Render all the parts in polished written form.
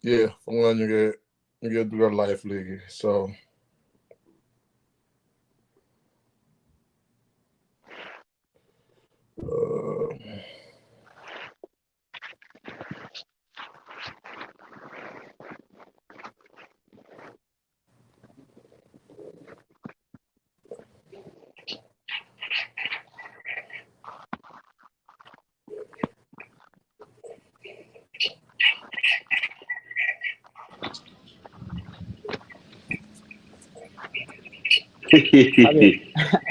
Yeah, foog naa ñu ngi dugal live léegi so uh,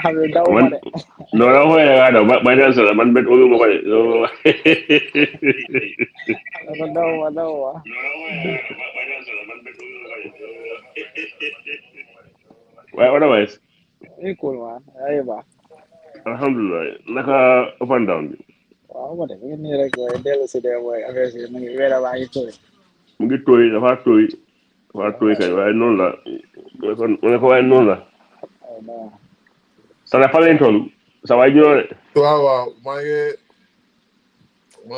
Habib daw ma man de. no la ko ya do ba dan sala man bet olu mo ko so Habib daw ma. why otherwise Cool man. Ay ba. alhamdulillah naka up and down bi Waaw ma de mi ngi nii rek mooy dellu si de mooy affaire si mu ngi weer baa ngi tooy. mu ngi dafa tooy kay waaye noonu la mu ne ko waaye noonu la Oh non. sa fa lañ toll sa waay ñëw de waaw maa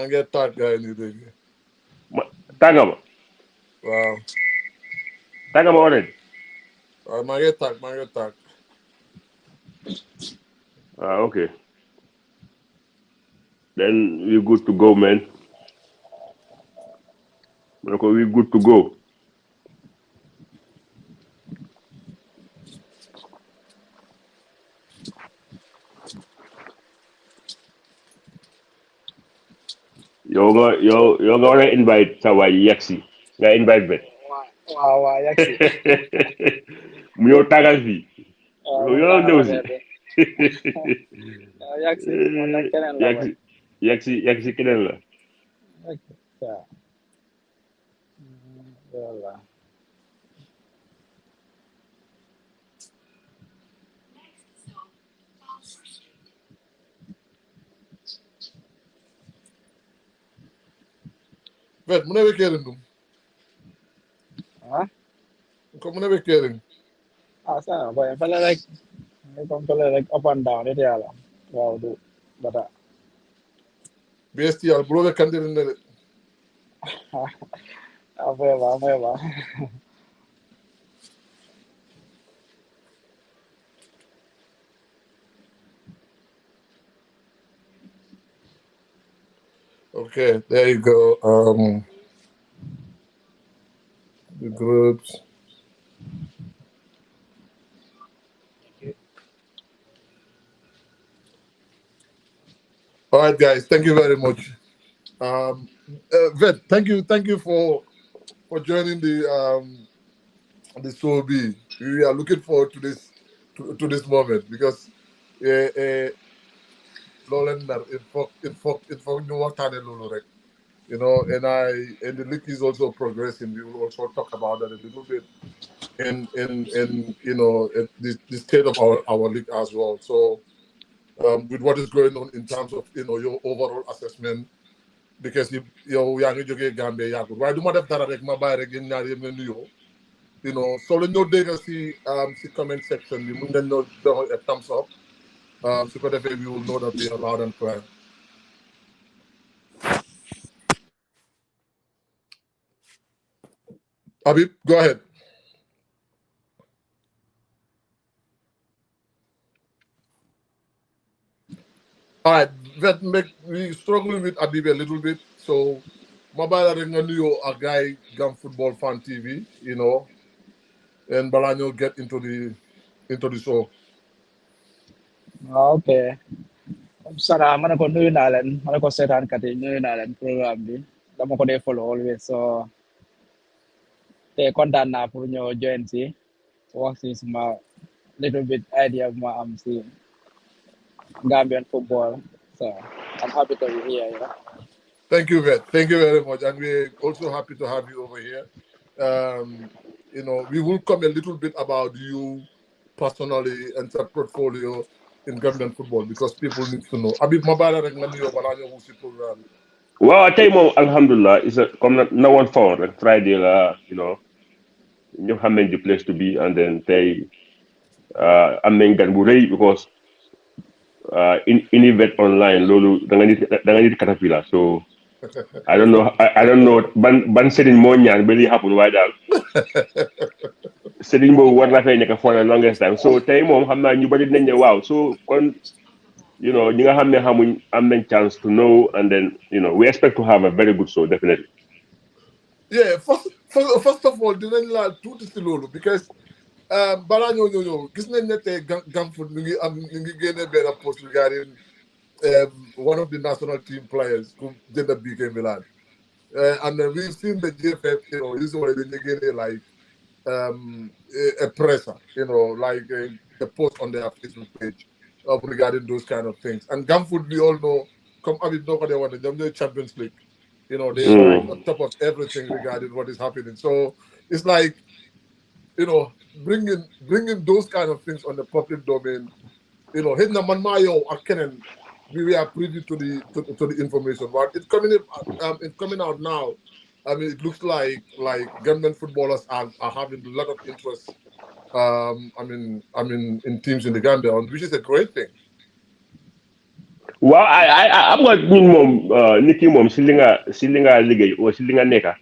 ngi taat gars yi nii léegi tàgga ma waaw tàgga ma already waaw maa ngi taat okay then we good to go man mu ne ko we good to go yow nga war a invite sa waay yegsi nga invite bet waaw yegg si. mu ñëw tàggal fii waaw yow man yow maa ñëw la si de. waaw yegg si man nag keneen la mooy. yegsi keneen la waaw. Voilà. vet mu ne weekend ndum Ah? ko mu ne weekend Sana boy pala like kung pala like up and down itu ya lah. Wow du bata. bestial bu lobe kandir ne de Apa ya bang, apa ya bang. okay there you go the groups all right guys thank you very much vet thank you for joining the show B. We are looking forward to this moment because Lowland it for new waxtaane loolu rek you know and the league is also progressing. We will also talk about that a little bit in the state of our league as well. So with what is going on in terms of your overall assessment because yow yaa ngi jógee Gambie yàggul waaye du ma def dara rek ma bàyyi rek yéen ñaar yéen ngeen nuyoo soo leen ñoo dégg si comment section bi mun ngeen ñoo dox a thumbs up su ko defee we will know that we are loud and clear. Habib, go ahead. All right, we struggling with Habib a little bit, so mobile rek nga nuyoo a guy Gam Football Fan TV, and balaa ñoo get into the show. Okay. Sana mana ko nuyu naa leen mana ko seetaan kat yi nuyu naa leen programme bi dama ko dee follow always so te kontaan naa pour ñëw join si wax si suma little bit idea bu ma am si Gambian football so I'm happy to be here. Thank you, Vet. Thank you very much, and we're also happy to have you over here. We will come a little bit about you personally and your portfolio in Gambian football because people need to know. Habib Mabara rek nga nuyoo balaa ñoo wusi programme bi. waaw tey moom alhamdulilah comme na woon fawoon rek Friday la ñëpp xam nañ the place to be and then tey am nañ gan bu rëy because in event online loolu da nga nit caterpillar so I don't know. I don't know. Ban Serigne moo ñaan ba lii happen waaye daal Serigne boobu war na fay nekk for the longest time. So tey moom xam naa ñu bari dinañ ne waaw. So kon you know ñi nga xam ne xamuñ am nañ chance to know, and then we expect to have a very good show definitely. Yeah, first of all dinañ laal tuuti si loolu because balaa ñoo gis nañ ne tey Gamfoot ñu ngi génne benn post regarding one of the national team players who did the BK Milan. And then we've seen the JFF, usually they get like a presser, like a post on their Facebook page regarding those kind of things. And Gamfoot, we all know, come I mean, nobody wanted them, the Champions League. They're on top of everything regarding what is happening. So it's like, bringing those kind of things on the public domain, hitting the man mayo we are privy to the information, but it's coming out now. I mean, it looks like Gambian footballers are having a lot of interest. In teams in the Gambia, which is a great thing. Well, I'm not niki mom si li nga liggéey o si li nga nekka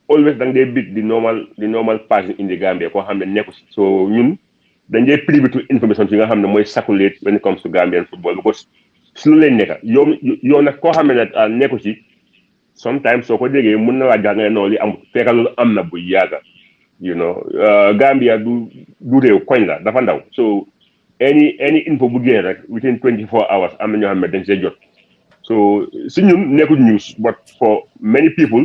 always dang they beat the normal person in the Gambia ko xam ne nekku si. So ñun dañ dee privy to information si nga xam ne mooy circulate when it comes to Gambian football, because si lu leen nekka yow nag koo xam ne nag nekku si sometimes soo ko déggee mën na laa jàng ne noonu li am fekk loolu am na bu yàgga Gambia du réew koñ la dafa ndaw. So any info bu génn rek within 24 hours am na ñoo xam ne dañ see jot. So si ñun nekkul news, but for many people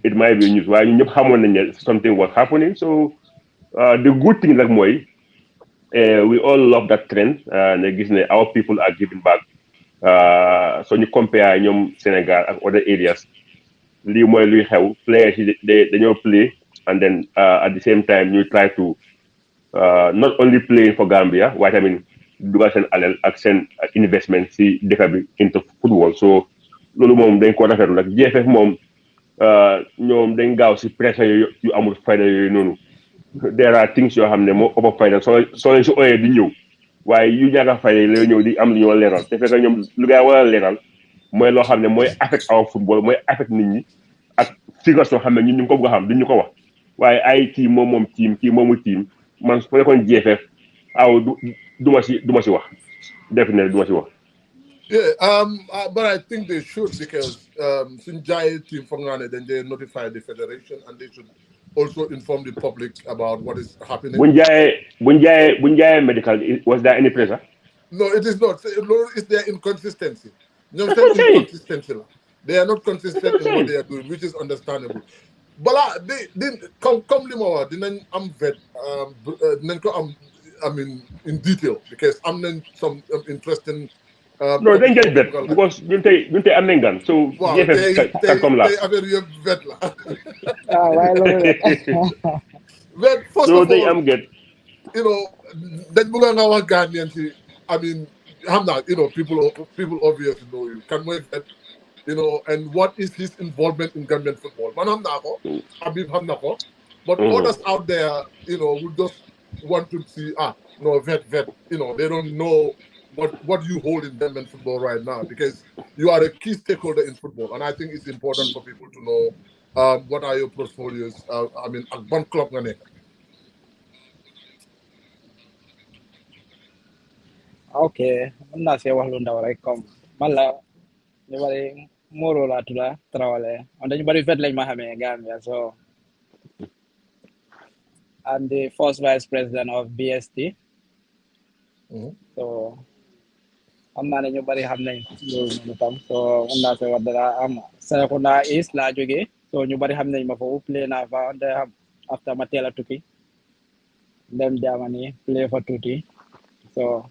it might be news. waaye ñun ñëpp xamoon nañ ne something was happening. So the good thing nag mooy we all love that trend. ne gis ne our people are giving back. So ñu compare ñoom Sénégal ak other areas lii mooy luy xew players yi dañoo play, and then at the same time ñu try to not only playing for Gambia waaye tamit dugal seen alal ak seen investment si dëkk bi into football. So loolu moom dañ ko rafetlu nag. JFF moom ñoom dañ gaaw si presse yu amul fayda yooyu noonu. There are things yoo xam ne moo ëpp fayda soo leen si ooyee di ñëw, waaye yu ñàkk a fay la ñëw di am lu ñoo leeral te fekk ñoom lu ngay war a leeral mooy loo xam ne mooy affect our football, mooy affect nit ñi ak figures yoo xam ne ñun ñu ko bëgg a xam duñ ñu ko wax. waaye ay kii moom team kii moomu team man su nekkoon JFF du ma si wax definitely du ma si wax. Yeah, but I think they should, because since Jai team from Ghana, then they notify the federation and they should also inform the public about what is happening. Bunjaya medical, was there any pressure? No, it is not. It's their inconsistency. Inconsistency. They are not consistent in what they are doing, which is understandable. But they come limo dinañ am vet dinañ ko am in detail, because I'm in some interesting no dañ get vet because ñun tey am nañ gan. So JFF can come last. Affaire yëpp vet la. waaye loolu vet first so of they all, am get dañ bëgg nga wax Ghanaian si xam naa people obviously know you kan mooy vet, and what is his involvement in Gambian football. Man xam naa ko, Habib xam na ko, but others out there, who just want to see, vet, they don't know what you hold in Gambian football right now, because you are a key stakeholder in football, and I think it's important for people to know what are your portfolios. Ak ban club nga nekk. Okay, mën naa see wax lu ndaw rek, comme man la ñu bari Moro laa tudda Traoré, dañu bari vet lañ ma xamee Gambia. So I'm the first vice president of BST. So xam naa ne ñu bari xam nañ loolu noonu tam. So mën naa see wax dara Serekunda East laa jógee, so ñu bari xam nañ ma foofu play naa fa after ma teel a tukki dem Germany play fa tuuti. So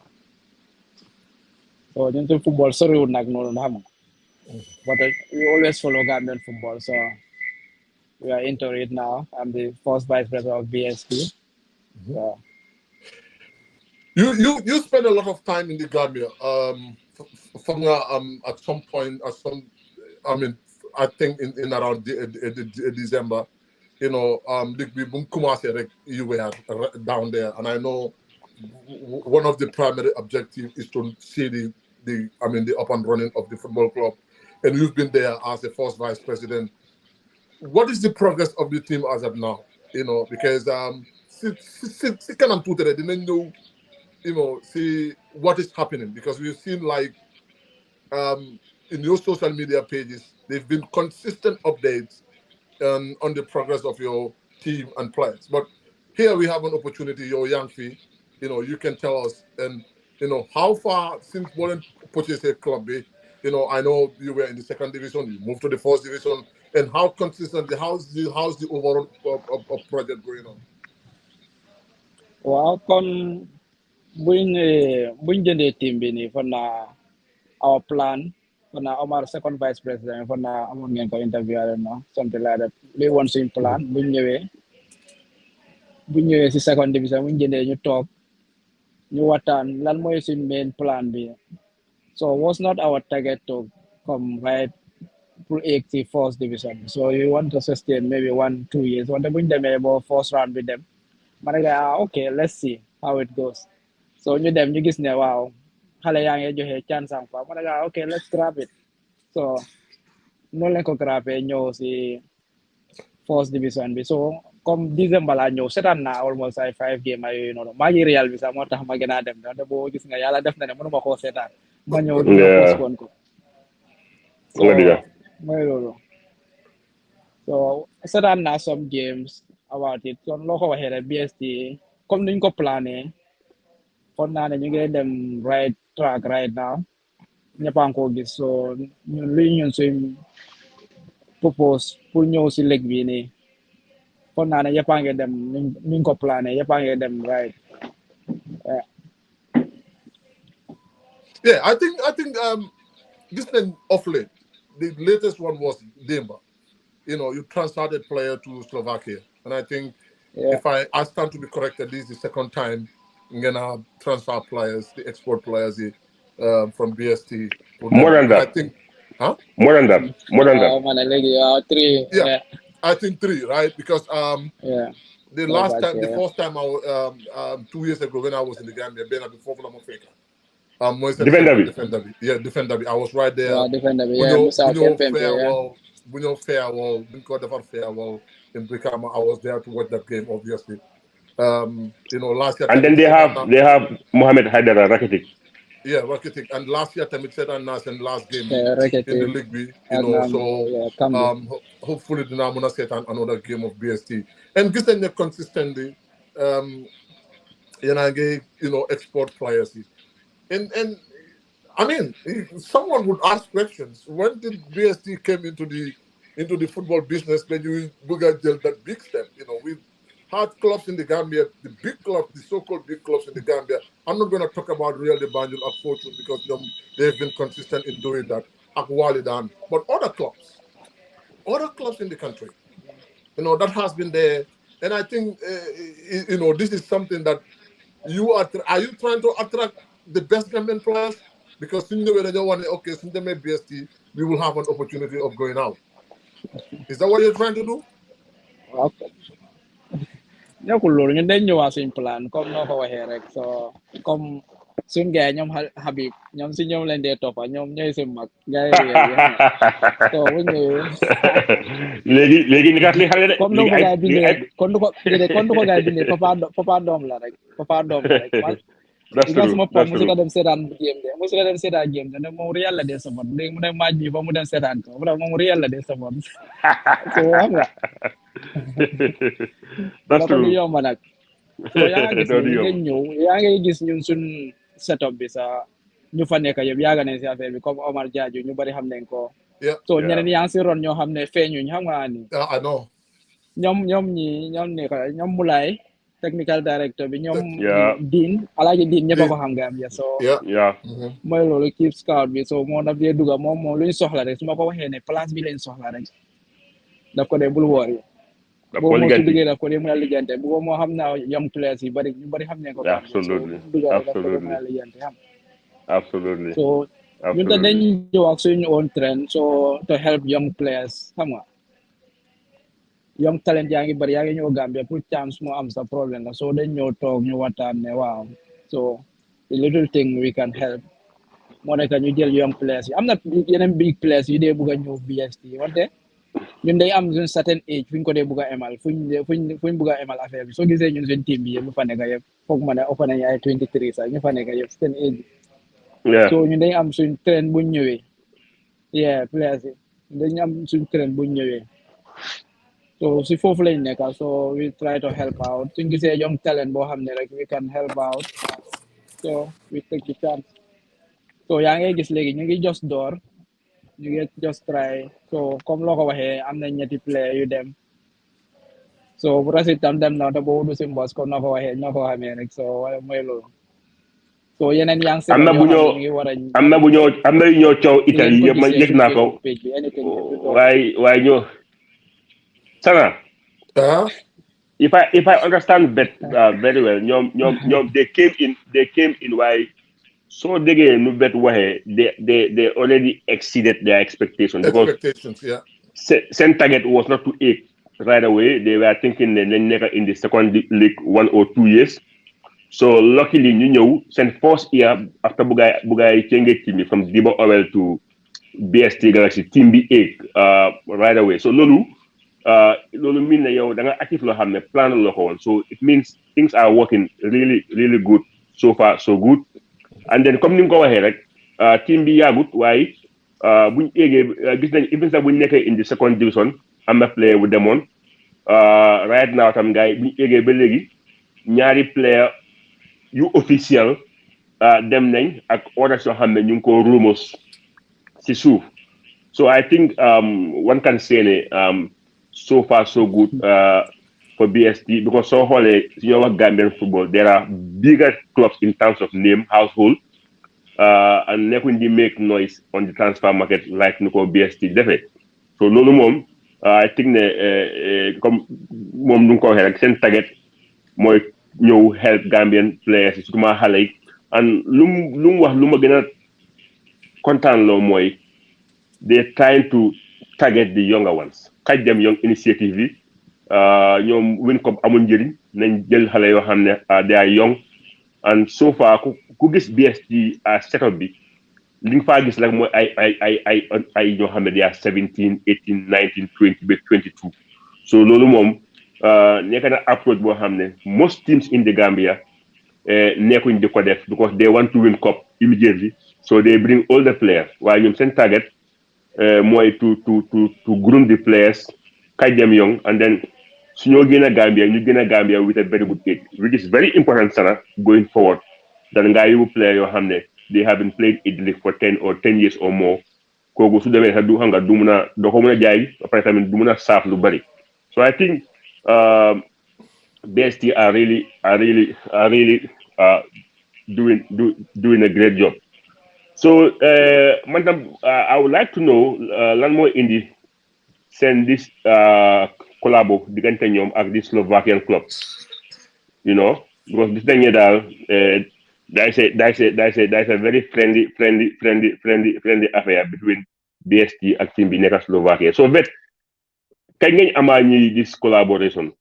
ñun suñ football soriwul nag noonu xam nga. But we always follow Gambian football, so we are into it now. I'm the first vice president of BSP. So. You spend a lot of time in the Gambia. At some point, I think in around December, you were down there, and I know one of the primary objectives is to see the up and running of the football club. and you've been there as the first vice president. What is the progress of the team as of now? Because si kanam tuuti rek dinañ ñëw, see what is happening, because we've seen like in your social media pages, they've been consistent updates on the progress of your team and players. But here we have an opportunity, your young fee, you can tell us, and how far since Warren purchased a club, I know you were in the second division, you moved to the first division, and how consistently, how's the overall project going on? Well, buñ jëndee team bi nii for now, our plan for now, our second vice president for now, amoon ngeen ko interview, I don't know, something like that. Li woon suñ plan buñ ñëwee si second division buñ jëndee ñu toog ñu waxtaan lan mooy suñ main plan bi. So it was not our target to come right to 80 first division. So we want to sustain maybe 1-2 years. Want to bring them about first round with them. But okay, let's see how it goes. So ñu dem ñu gis ne waaw xale yaa ngi joxe chance am fa. Okay, let's grab it. So noonu lañ ko grabé ñëw si first division bi. So comme December laa ñëw seetaan naa almost ay 5 games ay yooyu noonu maa ngi Real bi sax moo tax ma gën a dem ndax boo gis nga yàlla def na ne mënuma koo seetaan ma ñëw di postpone ko. So mooy loolu. So seetaan naa some games about it. So loo ko waxee rek BST comme niñ ko plané foog naa ne ñu ngi dem right track right now ñëpp a ngi ko gis. So ñun suñ propose pour ñëw si leg bi nii foog naa ne yëpp a ngi dem niñ ko plané yëpp a ngi dem right. Yeah, I think this thing off late. The latest one was Demba. You transferred a player to Slovakia, and I think if I stand to be corrected, this is the second time I'm gonna transfer players, the export players from BST. More than that. I think, huh? More than that. 3. Yeah, I think 3, right? Because the first time I was 2 years ago when I was in the Gambia, before Feka. Defender. I was right there. Defender. Farewell. In Brikama. I was there to watch that game, obviously. Last year. And then they have Mohamed Haidara Rakitic. Yeah, Rakitic. And last year, Tamit Sedan Nas in last game Rakitic. in the league B. Hopefully, the Namuna set another game of BST. And getting consistently, export players. And I mean, someone would ask questions. When did BST came into the football business? When you get that big step, we had clubs in the Gambia, the big clubs, the so-called big clubs in the Gambia. I'm not going to talk about Real de Banjul at Fortune because they've been consistent in doing that. Akwalidan, but other clubs in the country, that has been there. And I think, this is something that are you trying to attract the best Gambian players? Because since they made BST, we will have an opportunity of going out. Is that what you're trying to do? Okay. Ñëkkul loolu ñun dañ ñëwaat suñ plan comme noo ko waxee rek so comme suñ gars ñoom Habib ñoom si ñoom lañ dee toppa ñoom ñooy suñ mag gars yi so bu ñëwee léegi ni kat li xale de comme nu ko gars bindee kon du ko gars bindee papa doom la rek suma pop musu ko dem seetaan game de moom Real la dee support léegi mu dem match bi ba mu dem seetaan ko moom Real la dee support so xam nga that's true yomb nag so yaa ngi gis ñun suñ setup bi sa ñu fa nekk yëpp yaaga nañ si affaire bi comme Omar Jaaju ñu bari xam nañ ko so ñeneen yaa ngi si ron ñoo xam ne feeñuñ xam nga ni ñoom Mulay technical director bi ñoom Dean Alaaji Dean ñëpp a ko xam Gambia so mooy loolu keep scout bi so moo daf dee dugga moom luñ soxla rek su ma ko waxee ne place bi lañ soxla rek daf ko dee bul woor yi boobu moo su duggee daf ko dee mën a lijjante boobu moo xam naa young players yi ñu bari xam ne ko absolutely so ñun te dañ ñëw ak suñu own trend so to help young players xam nga young talent yaa ngi bari yaa ngi ñëw Gambia pour chance moo am sa problème la so dañ ñëw toog ñu waxtaan ne waaw so the little thing we can help moo nekk ñu jël young players yi am na yeneen big players yu dee bugg a ñëw BST wante ñun day am suñ certain age fuñ ko dee bugg a emal fuñ bugg a emal affaire bi soo gisee ñun suñ team bi yëpp ñu fa nekk yëpp foog ma ne ëpp nañu ay 23 sax ñu fa nekk yëpp seen age so ñun day am suñ train buñ ñëwee players yi dañu am suñ train buñ ñëwee so si foofu lañ nekk so we try to help out suñ gisee young talent boo xam ne rek we can help out so we take the chance so yaa ngi gis léegi ñu ngi just door ñu ngi just try so comme loo ko waxee am na ñetti player yu dem so bu rasit tam dem na te boobu du si mbos comme noo ko waxee ñoo ko xamee rek so wala mooy loolu so yeneen yaa ngi am na bu ñoo am na yu ñoo coow Italie yëpp ma yëg naa ko waaye ñoo Sana if I understand very well ñoom they came in waaye soo déggee nu bet waxee they already exceeded their expectations because seen target was not to ache right away. They were thinking that they never in the second league 1 or 2 years. So luckily ñu ñëw seen first year after Bugay change team from Dibo Owel to BST Galaxy team bi ache right away. So loolu mean na yow da nga active loo xam ne plan loo ko woon. So it means things are working really really good so far so good. And then comme ni nga ko waxee rek team bi yaagut waaye buñ eegee gis nañ even sax buñ nekkee in the second division am na player bu demoon right now tam gars yi buñ eegee ba léegi ñaari player yu officiel dem nañ ak orders yoo xam ne ñu ngi ko rumors si suuf so I think one can say ne so far so good for BST because soo xoolee su ñoo wax Gambian football there are bigger clubs in terms of name household and nekkuñ di make noise on the transfer market like ni ko BST defee so loolu moom I think ne comme moom nu nga ko waxee rek seen target mooy ñëw help Gambian players yi surtout xale yi and lu mu wax lu ma gën a kontaan loo mooy they trying to target the younger ones xaj dem young initiative yi ñoom win ko amul njëriñ nañ jël xale yoo xam ne they are young and so far ku gis BST setup bi li nga faa gis rek mooy ay ñoo xam ne they are 17 18 19 20 ba 22 so loolu moom nekk na approach boo xam ne most teams in the Gambia nekkuñ di ko def because they want to win cup immediately so they bring all the players waaye ñoom seen target mooy to groom the players kaj dem young and then su ñoo gën a Gambia with a very good age which is very important sana going forward dan ngaa yóbbu player yoo xam ne they have been played in the league for 10 or 10 years or more kooku su demee sax du xam nga doo ko mën a jaay après tamit du mën a saaf lu bari so I think BST are really doing a great job so man tam I would like to know lan mooy indi send this collabo diggante ñoom ak the Slovakian club you know because this thing daal that's a very friendly affair between BST ak team bi nekk Slovakia so vet kañ ngeen amaa ñuy this collaboration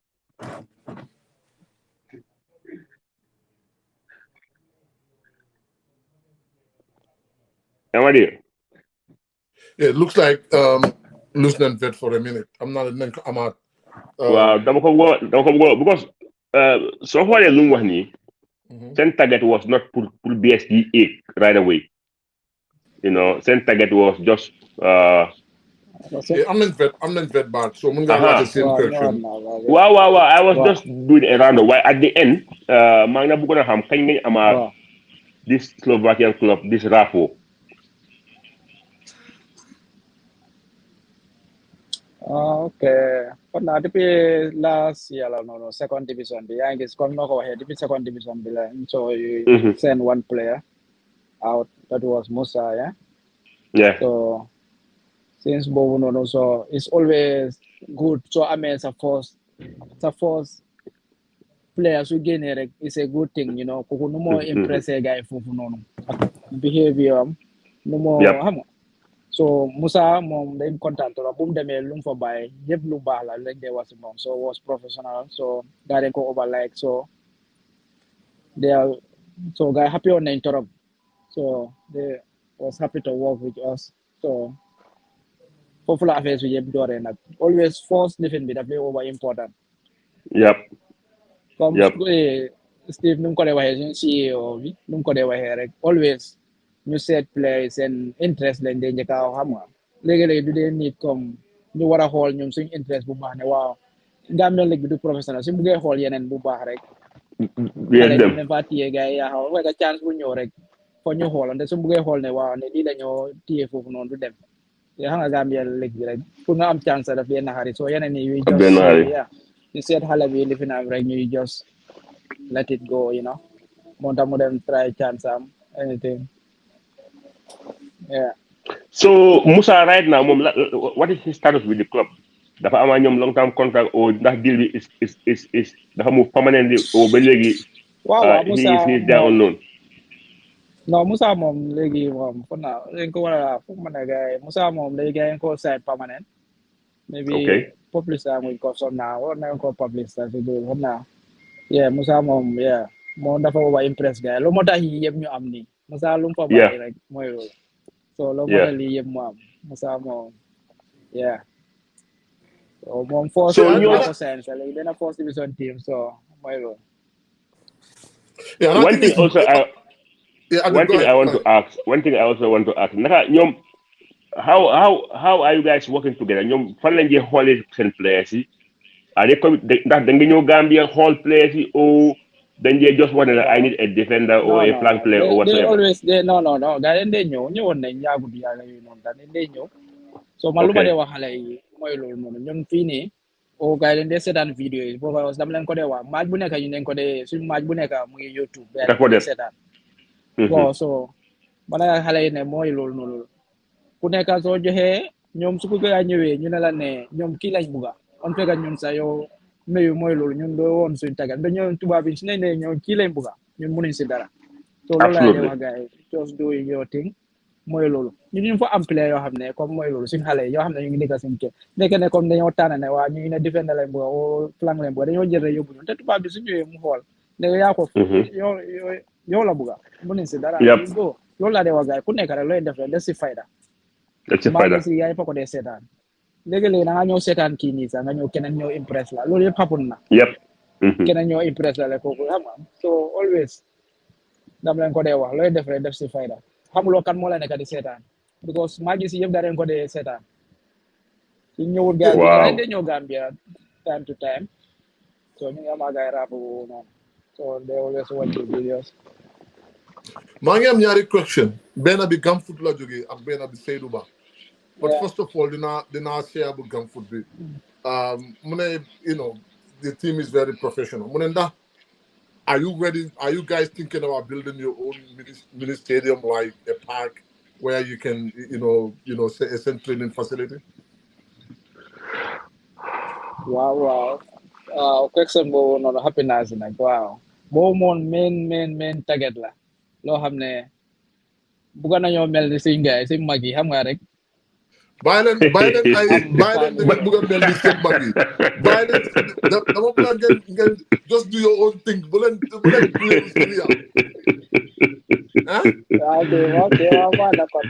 it looks like lose nañ vet for a minute am naa nañ ko amaat waaw dama ko woo because soo xoolee lu mu wax nii seen target was not pour BST right away you know seen target was just am nañ vet baat so mun nga laaj same question waaw I was just doing a round waaye at the end maa ngi na bëggoon a xam kañ ngeen amaat this Slovakian club this RAFO okay kon naa depuis last year la noonu second division bi yaa ngi gis comme noo ko waxee depuis second division bi la so you send one player out that was Musa yeah so since boobu noonu so it's always good so amee sa first player su génnee rek it's a good thing you know kooku nu moo impressé gars yi foofu noonu behavior am nu moo xam so Musa moom dañ kontaan trop bu mu demee lu mu fa bàyyi yëpp lu baax la lañ dee wax si moom so was professional so gars dañ ko over like so gars happy woon nañ trop so was happy to work with us. So foofu la affaire bi yëpp dooree nag always force lifin bi daf lay over important. Yep. Comme Yep. Steve nu mu ko dee waxee suñu CEO bi nu mu ko dee waxee rek always ñu seet play seen interest lañ dee njëkk a xam nga léegi-léegi du dee nit comme ñu war a xool ñoom suñu interest bu baax ne waaw Gambia League bi du professionnel su buggee xool yeneen bu baax rek xale ñu ne fa téye gars yi yaa xaw waaye chance bu ñëw rek fo ñu xoolante su buggee xool ne waaw ne lii la ñoo téye foofu noonu du dem te xam nga Gambia League bi rek pour nga am chance daf leen naxari soo yeneen yi yuy jos ñu seet xale bi li fi naam rek ñuy jos let it go, you know. Monta them try chance anything. Yeah. So Musa right now, what is his status with the club? Dafa am ñom long term contract or ndax deal bi is dafa move permanently or ba legi Wow, Musa he is there on loan. No, Musa mom legi mom for now. Len ko wala fu man gay. Musa mom legi ko sign permanent. Maybe Okay. publish am ko so now or na ko publish that do for now. Yeah, Musa mom, yeah. Mo dafa wa impress guy. Lo mo tax yi yeb ñu am ni. Musa lu fa bay rek moy lool. So lo mo tax li yeb mo am. Musa mom. Yeah. So mom force So you ko sense like then a first division team so moy lool. Yeah, one thing I want to ask. One thing I also want to ask. Naka ñom how are you guys working together? Ñom fan lañ jé xolé sen players yi? Are they coming? Ndax da nga ñëw Gambia xool players yi or dañ dee just one I need a defender or a flank player or whatever. They always no. Gars yi dañ ñëw ñëwoon nañ yàggut yàlla yu noonu dañ dee ñëw. So man lu ma dee wax xale yi mooy loolu noonu ñun fii nii o gars yi dañ dee seetaan vidéo yi booba dama leen ko dee wax match bu nekk ñu dañ ko dee suñu match bu nekk mu ngi YouTube. da ko def seetaan. Bon so man ak xale yi ne mooy loolu noonu ku nekk soo joxee ñoom su ko gars ñëwee ñu ne la ne ñoom kii lañ bugga on fekk ñun sa yow nuyu mooy loolu ñun doo woon suñu tàggat ba ñoom tubaab bi su ne ne ñoom kii lañ bugga ñun mënuñ si dara. So loolu laa dee wax gars yi just doing your thing mooy loolu ñu fa am player yoo xam ne comme mooy loolu suñu xale yoo xam ne ñu ngi nekk suñu kër nekk ne comme dañoo tànn ne waa ñu ngi ne defender lañ bugga o flank lañ bugga dañoo jël rek yóbbu ñun te tubaab bi su ñëwee mu xool ne yaa ko yow la bugga mënuñ si dara. Loolu laa dee wax gars yi ku nekk rek looy def rek def si fayda. maa si yaay fa ko dee seetaan léegi-léegi da nga ñëw seetaan kii nii sax nga ñëw keneen ñëw impress la loolu yëpp happen na keneen ñëw impress la rek kooku xam nga so always dam leen ko dee wax looy def rek def si fayda xamuloo kan moo la nekk di seetaan because maa gis yëpp da leen ko dee seetaan su ñëwul Gambia de ñëw Gambia time to time so ñu ngi am agay rap noonu so they always watch the videos. maa ngi am ñaari question benn bi Gamfoot la jógee ak benn bi Seydou Ba. But first of all, dinaa share bu Gamfoot bi. Mu ne the team is very professional. Mu ne ndax are you ready? Are you guys thinking about building your own mini stadium like a park where you can say a central training facility? Wow. Question boobu noonu happiness nag waaw boobu moom main target la loo xam ne bugga nañoo mel ni suñ gars yi suñ mag yi xam nga rek. bàyyi leen ngeen bugg a mel ni seen mag yi bàyyi leen dama bëgg ngeen just do your own thing bu leen Syria ah ok waaw d'accord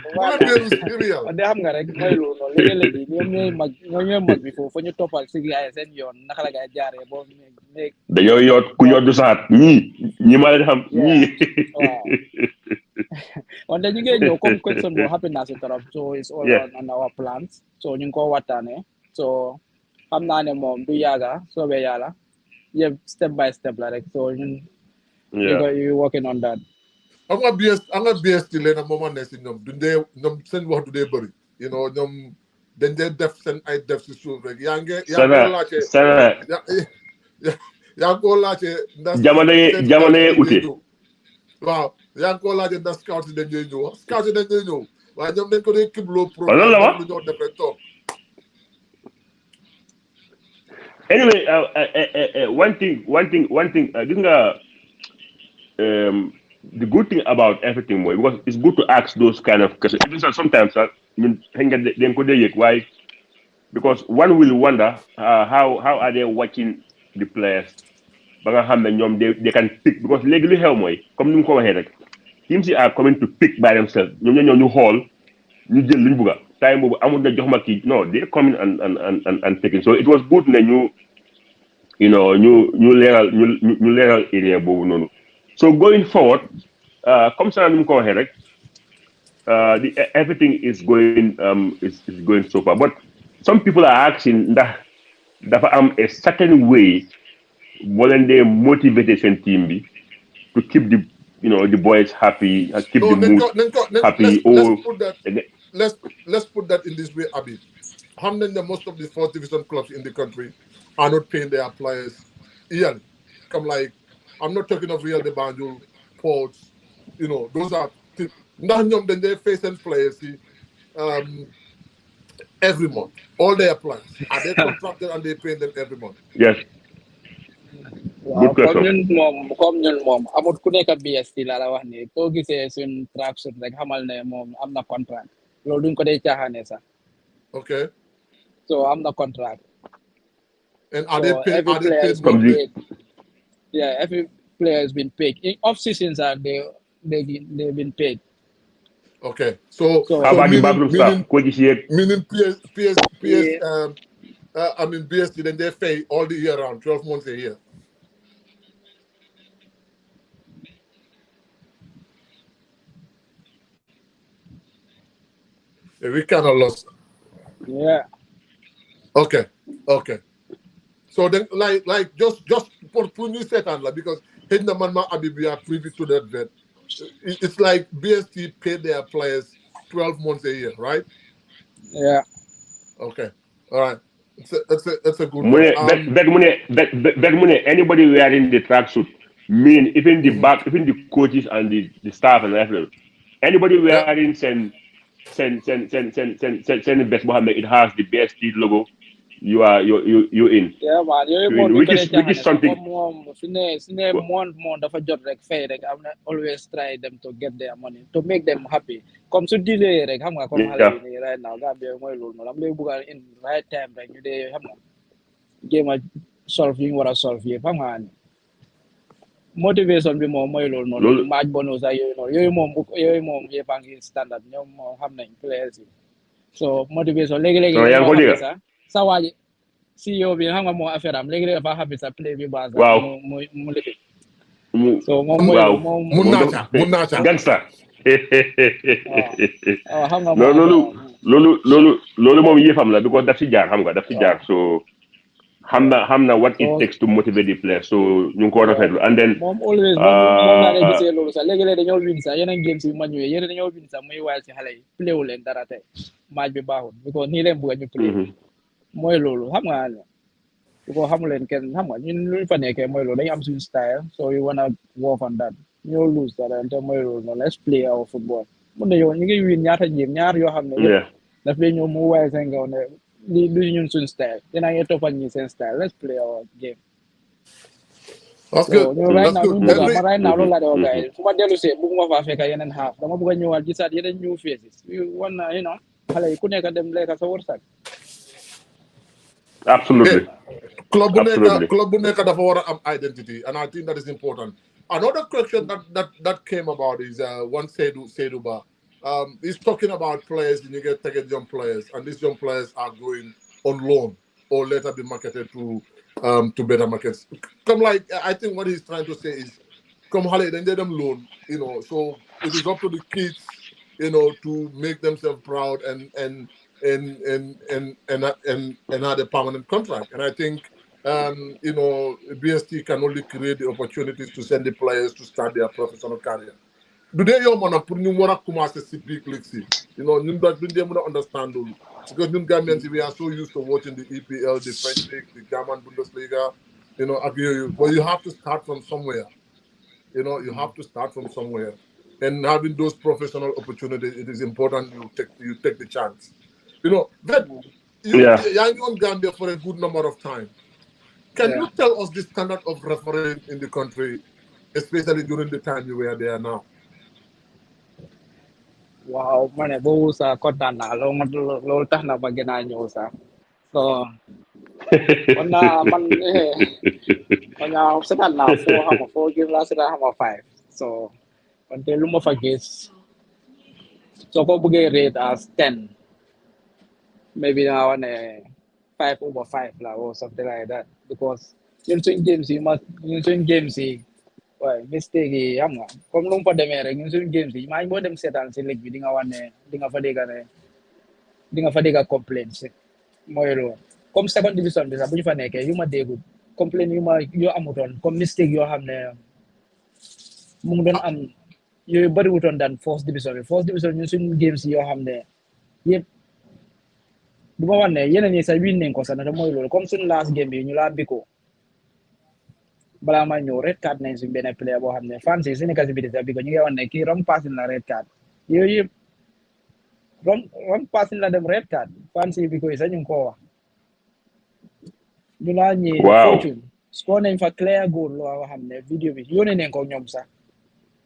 Syria de xam nga rek mooy loolu noonu léegi-léegi ñoom ñooy mag bi foofu ñu toppal si gars yi seen yoon naka la gars jaaree boo néeg dañoo yoot ku yoddu saat ñi ma leen xam waaw wante ñu ngi ñëw comme question boo happiness trop so it's all on our plans so ñu ngi ko waxtaanee so xam naa ne moom du yàgga soobee yàlla yëpp step by step la rek so ñun you working on that. am nga BST leena mooma ne si ñoom seen wax du dee bëri ñoom dañ dee def seen ay def si suuf rek yaa ngi ko laajte ndax jamono yee ute waaw yaa ngi ko laajte ndax scout yi dañ dee ñëw waaye ñoom dañ ko dee kibloo pro loolu la wax lu ñoo def rek toog anyway one thing gis nga the good thing about everything mooy because it's good to ask those kind of questions even sometimes ñun xëy nga dañ ko dee yëg waaye because one will wonder how are they watching the players ba nga xam ne ñoom they can pick because léegi lu xew mooy comme ni mu ko waxee rek teams are coming to pick by themselves. ñu xool ñu jël luñ bëgga time boobu amul na jox ma kii no they coming and picking so it was good ne ñu ñu leeral area boobu noonu so going forward comme ça ni mu ko waxee rek everything is going is going so far but some people are asking ndax dafa am a certain way boo leen dee motivated seen team bi to keep the boys happy and keep the mood happy. Let's put that in this way, Abi. How many most of the fourth division clubs in the country are not paying their players yearly? Come like, I'm not talking of Real de Banjul, Ports, those are then they facing players every month. All their players. Are they contracted and they pay them every month? Yes. Waaw comme ñun moom amut ku nekk BST laa la wax ni koo gisee suñ tracksuit rek xamal ne moom am na contract loolu duñ ko dee caaxaane sax. Okay. So am na contract. And are they paid? Yeah, every player has been paid. In off seasons they've been paid. Okay. So meaning BST then they pay all the year round, 12 months a year. Yeah, we kind of lost. Yeah. Okay. So then, like just for you set and because Hedna Manma Abibi are privy to that vet. It's like BST pay their players 12 months a year, right? Yeah. Okay. All right. It's a good one. Anybody wearing the tracksuit, even the back, even the coaches and the staff and everything. Anybody wearing send best Mohammed, it has the BST logo. You in. Yeah, man. Which is something. Always try them to get their money to make them happy. Come to delay right now. In right time right you dey game solve you what solve here. Motivation bi moom mooy loolu noonu match bonus ak yooyu moom yëpp a ngi standard ñoom moom xam nañ players yi so motivation léegi-léegi sa waaji CEO bi xam nga moo affaire am léegi-léegi dafa happy sa play bi base mu lifi so moom mooy mun naa ca gangsta xam nga loolu moom yëfam la because daf si jaar so xam na what it takes to motivate the players so ñu ngi ko rafetlu and then moom always moom laa lay gisee loolu sax léegi-léegi dañoo win sax yeneen games yi ma ñëwee yéen dañoo win sax muy waayal si xale yi pléwu leen dara tey match bi baaxul because nii leen bëgg ñu plé mooy loolu xam nga because xamu leen kenn xam nga ñun luñ fa nekkee mooy loolu dañu am suñu style so we wanna work on that ñoo lose dara te mooy loolu noonu let's play our football mun na yow ñu ngi win ñaar yoo xam ne daf lay ñëw mu waayal seen gaw ne li ñun suñ style dinaa ngi toppal ñi seen style let's play our game. That's good. Right now loolu laa de wax gars yi fu ma dellu see bëgguma faa fekk yeneen half dama bëgg a ñëwaat gisaat yeneen new faces wan na xale yi ku nekk dem lekk sa wërsëg. Absolutely. Club bu nekk dafa war a am identity and I think that is important. Another question that came about is one Seydou Ba. He's talking about players and you get target young players and these young players are going on loan or later be marketed to better markets. I think what he's trying to say is come Hale then get them loan, so it is up to the kids, to make themselves proud and have a permanent contract. And I think BST can only create the opportunities to send the players to start their professional career. Do they pour ñu war a commencer si big leagues yi ñun duñ dee mën a understand loolu because ñun Gambians we are so used to watching the EPL, the French league, the German Bundesliga, ak yooyu but you have to start from somewhere. You have to start from somewhere and having those professional opportunities it is important you take the chance. That yaa ngi on Gambia for a good number of time. Can you tell us the standard of refereeing in the country, especially during the time you were there now? Wow, man, boo sa kontaan naa loolu tax na ma gën a ñëw sax so man seetaan naa foo game laa seetaan 5 so wante lu ma fa gis soo ko bëggee rate as 10 maybe danga wax ne 5/5 la or something like that because ñun suñ games yi waaye mistake yi xam nga comme lu mu fa demee rek ñun suñ games yi maa ngi boo dem seetaan si ligue bi di nga wax ne di nga fa dégga complaints mooy loolu comme second division bi sax bu ñu fa nekkee yu ma déggul complaint yoo amutoon comme mistake yoo xam ne mu ngi doon am yooyu bëriwutoon daan first division ñun suñ games yi yoo xam ne yëpp du ma wax ne yeneen yi sax win nañ ko sax nag mooy loolu comme suñ last game bi ñu laa biko balaa ma ñëw red card nañ suñ benn player boo xam ne fans yi Sénégal si biti sax biko ñu ngi wax ne kii wrong passing la red card yooyu yëpp wrong passing la dem red card fans yi biko yi sax ñu ngi koo wax ñu laa ñi fortune score nañ fa clear goal loo xam ne vidéo bi yónnee nañ ko ñoom sax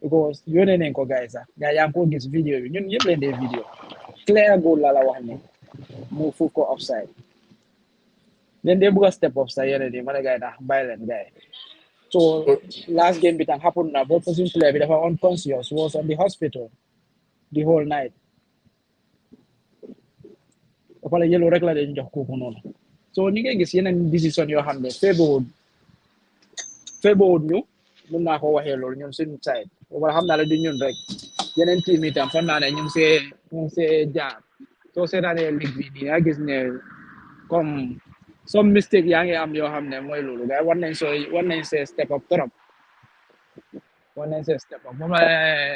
because yónnee nañ ko gars sax gars yaa ngi ko gis vidéo bi ñun ñëpp leen dee vidéo clear goal la wax ne mu fu ko offside leen dee bëgg a step offside yeneen yi ma ne gars yi ndax bàyyi leen gars yi so last game bi tam happen na boo position player bi dafa unconscious was on the hospital the whole night dafa la yellow rek la leen jox kooku noonu so ñu ngi gis yeneen décision yoo xam ne feebarwut ñu mun naa ko waxee loolu ñun suñu side wala xam naa la du ñun rek yeneen team itam fan naa ne ñu ngi see jaar soo seetaanee ligue bi nii nga gis ne comme some mistake yaa ngi am yoo xam ne mooy loolu gars war nañ see step up trop moom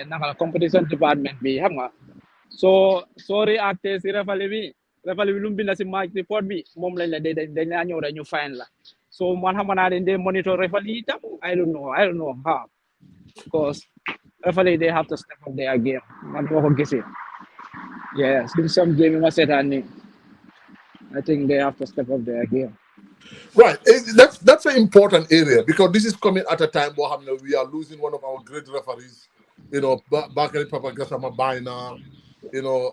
naka la competition department bi xam nga soo reacté si refali bi lu mu bind si match report bi moom lañ la dañ la ñëw rek ñu fine la so man xam naa leen de monitor refali itam I don't know how because refali they have to step up their game man moo ko gisee yes in some game you must say that I think they have to step up their game. Right, that's an important area because this is coming at a time where we are losing one of our great referees. You know, Bakary Papa Gassama Baina. You know,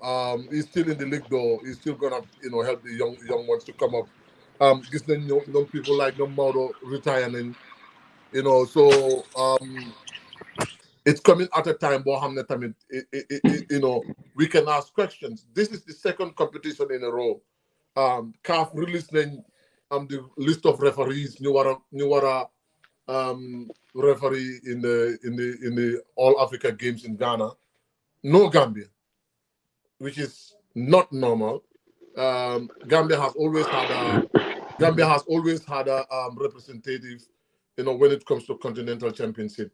he's still in the league though. He's still gonna, help the young ones to come up. Young people like Mauro retiring. So it's coming at a time where we can ask questions. This is the second competition in a row. CAF releasing the list of referees. New referee in the All Africa Games in Ghana. No Gambia, which is not normal. Gambia has always had a representative, when it comes to continental championship.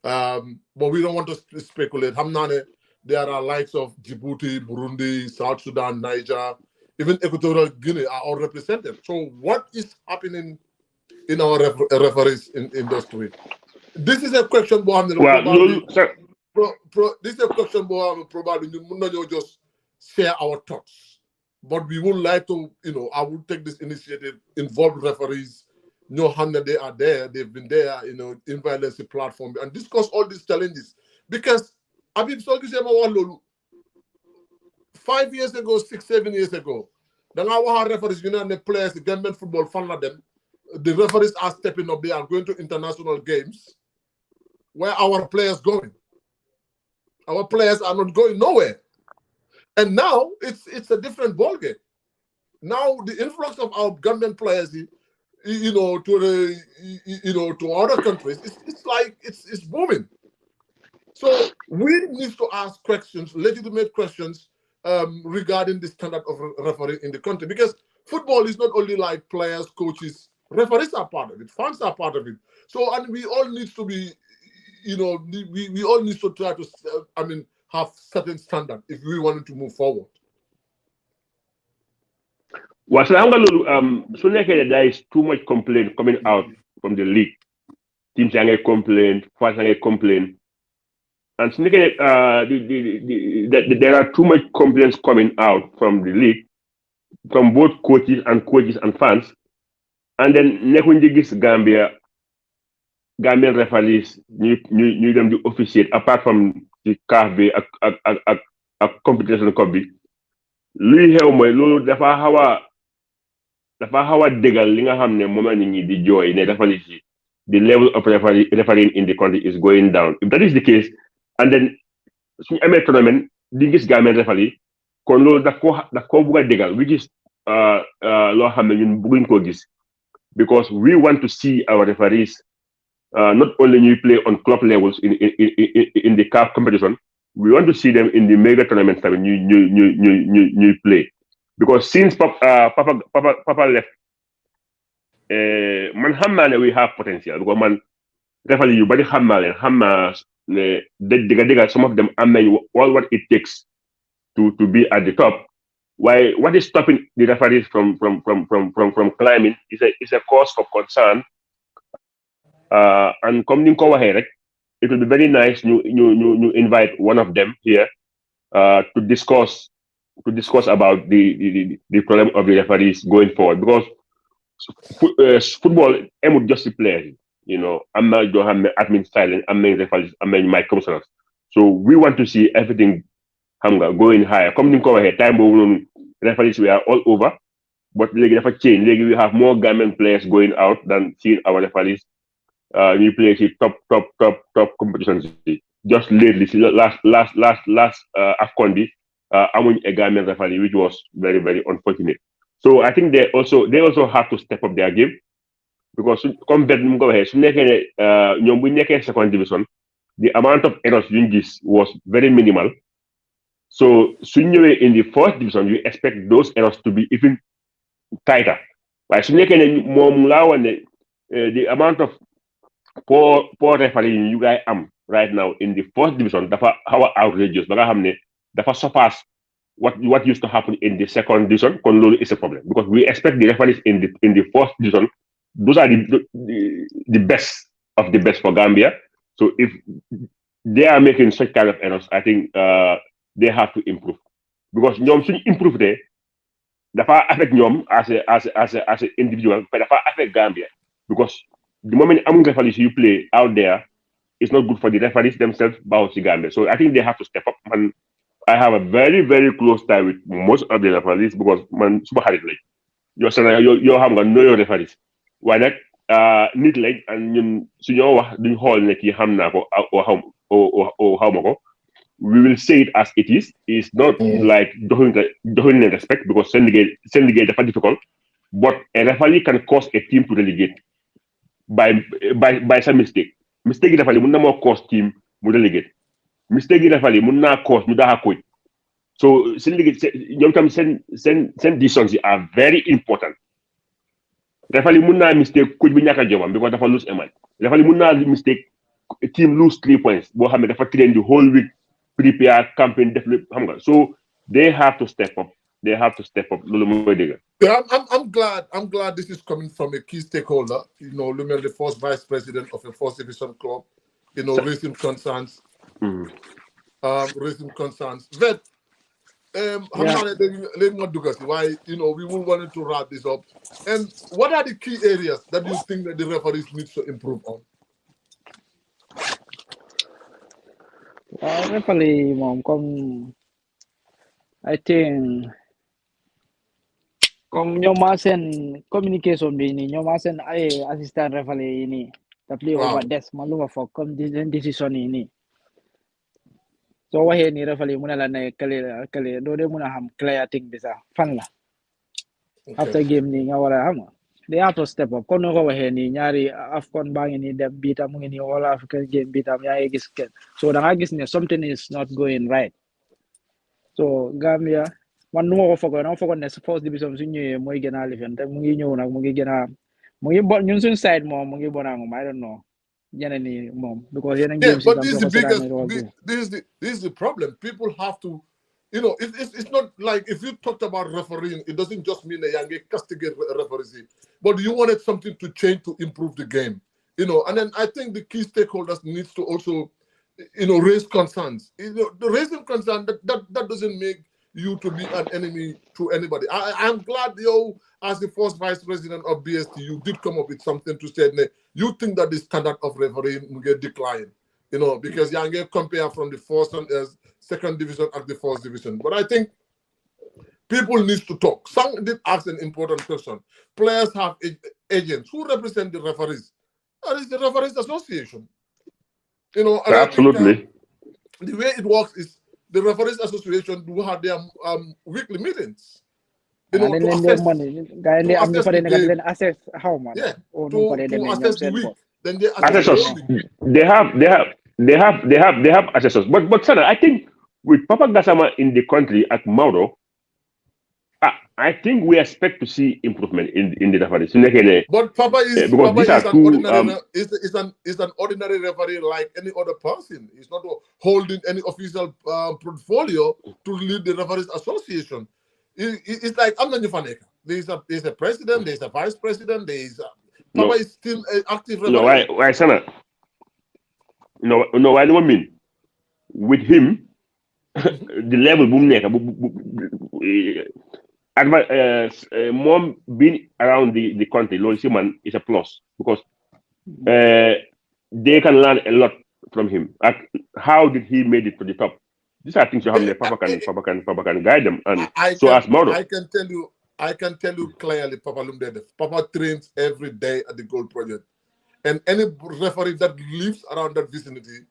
But we don't want to speculate. Hamnane, there are likes of Djibouti, Burundi, South Sudan, Niger, even Equatorial Guinea are all represented. So what is happening in our referees industry? This is a question, probably we will just share our thoughts. But we would like to, I would take this initiative, involve referees, know how they are there, they've been there, in violence platform, and discuss all these challenges. Because I've been talking about 5 years ago, 6, 7 years ago, the referees, the players, the Gambian football, the referees are stepping up, they are going to international games. Where are our players going? Our players are not going nowhere. And now it's a different ballgame. Now the influx of our Gambian players, to other countries, it's booming. So we need to ask questions, legitimate questions, regarding the standard of referee in the country, because football is not only like players, coaches, referees are part of it, fans are part of it. So, and we all need to be, we all need to try to, have certain standard if we wanted to move forward. Well, so there is too much complaint coming out from the league. Teams are complain, fans are complain. And so there are too much complaints coming out from the league, from both coaches and fans. And then Nekunjigis Gambian referees need them to officiate apart from the CAF a competition copy. Lui xew moy lolu dafa xawa degal li nga xamne mom la nit ñi di joy ne dafa li ci the level of refereeing in the country is going down. If that is the case, and then suñu amee tournament di gis Gambian referee kon loolu daf koo bugg a dégal which is loo xam ne ñun bëgguñ koo gis because we want to see our referees not only ñuy play on club levels in the CAF competition, we want to see them in the mega tournaments tamit ñuy play because since Papa left man xam naa ne we have potential because man referee yu bari xam naa leen xam naa ne dëgg some of them am nañ all what it takes to be at the top. Why? What is stopping the referees from climbing is a cause for concern. And come in rek, it will be very nice you invite one of them here to discuss about the problem of the referees going forward because football ain't just the players. You know, I'm not going to admin silent, I'm not referees, I'm not my commissioners. So we want to see everything going higher. Come in time referees we are all over, but dafa change. We have more Gambian players going out than seeing our referees. We play top competitions. Just lately, last AFCON bi amuñ a Gambian referee, which was very very unfortunate. So I think they also have to step up their game because comme bet mu ko waxee su nekkee ne ñoom bu nekkee second division, the amount of errors yuñ gis was very minimal. So soon in the first division, you expect those errors to be even tighter. But soon the amount of poor refereeing you guys am right now in the first division, how outrageous. That surpass what used to happen in the second division. Is a problem because we expect the referees in the first division. Those are the best of the best for Gambia. So if they are making such kind of errors, I think they have to improve because ñoom suñu improve de dafa affect ñoom as a individual but dafa affect Gambia because the moment among referees you play out there it's not good for the referees themselves about Gambia. So I think they have to step up, and I have a very very close tie with most of the referees because man suma xarit lañ yoo xam nga know your referees waaye nag nit lañ and ñun suñoo wax duñ xool ne kii xam naa ko o xaw ma ko. We will say it as it is. It's not like doing respect because send ligate is difficult. But a referee can cause a team to relegate by some mistake. Mistake referee mun na more cause team to relegate. Mistake referee mun na cause ñu daha quit. So send ligate ñoom tam send decisions are very important. Referee mun na mistake coach bi ñaka jobam because dafa lose a match. Referee mun na mistake team lose 3 points boo xam ne dafa train the whole week. Prepare campaign develop. So they have to step up. Yeah, I'm glad this is coming from a key stakeholder. You know, Lumel, the first vice president of a first division club. You know, raising concerns. Raising concerns. Vet, why we will want to wrap this up. And what are the key areas that you think that the referees need to improve on? Referee moom comme I think comme ñoom seen communication bi nii ñoom seen ay assistant referee yi nii daf li over des man lu ma foog comme décision yi nii soo waxee nii referee mu ne la ne kële doo dee mun a xam clear thing bi sax fan la after game nii nga war a xam they have to step up kon no ko waxee nii ñaari AFCON baa ngi nii dem biitam mu ngi nii All African game biitam yaa ngi gis kenn so da nga gis ne something is not going right so Gambia man nu ma ko foogoon ne first division su ñëwee mooy gën a lifin te mu ngi ñëw nag mu ngi bon ñun suñu side moom mu ngi bonaa moom I don't know ñeneen ni moom because yeneen games but this is the problem. People have to it's not like if you talked about refereeing, it doesn't just mean that you castigate referees, but you wanted something to change to improve the game, and then I think the key stakeholders needs to also, raise concerns. The raising concern that doesn't make you to be an enemy to anybody. I'm glad as the first vice president of BST, you did come up with something to say you think that the standard of refereeing will get declined, because you can compare from the first and second division and the first division. But I think people need to talk. Some did ask an important question. Players have agents who represent the referees. That is the Referees Association. Absolutely. the way it works is the Referees Association do have their weekly meetings. You know, to assess, the game. Assess how man. Yeah, to assess the week. Then they assess they have assessors. But Sana, I think with Papa Gassama in the country at Mauro, I think we expect to see improvement in the referees. But Papa is an ordinary referee like any other person. He's not holding any official portfolio to lead the Referees Association. It's like I'm not Faneka. There's a president, there's a vice president, Papa is still an active referee. No, why Sana? No, I don't mean with him. The level mom being around the country, Lord Simon is a plus because they can learn a lot from him. How did he made it to the top? These are things you have. Papa can guide them, and as model, I can tell you clearly, Papa Lumdede. Papa trains every day at the Gold Project, and any referee that lives around that vicinity,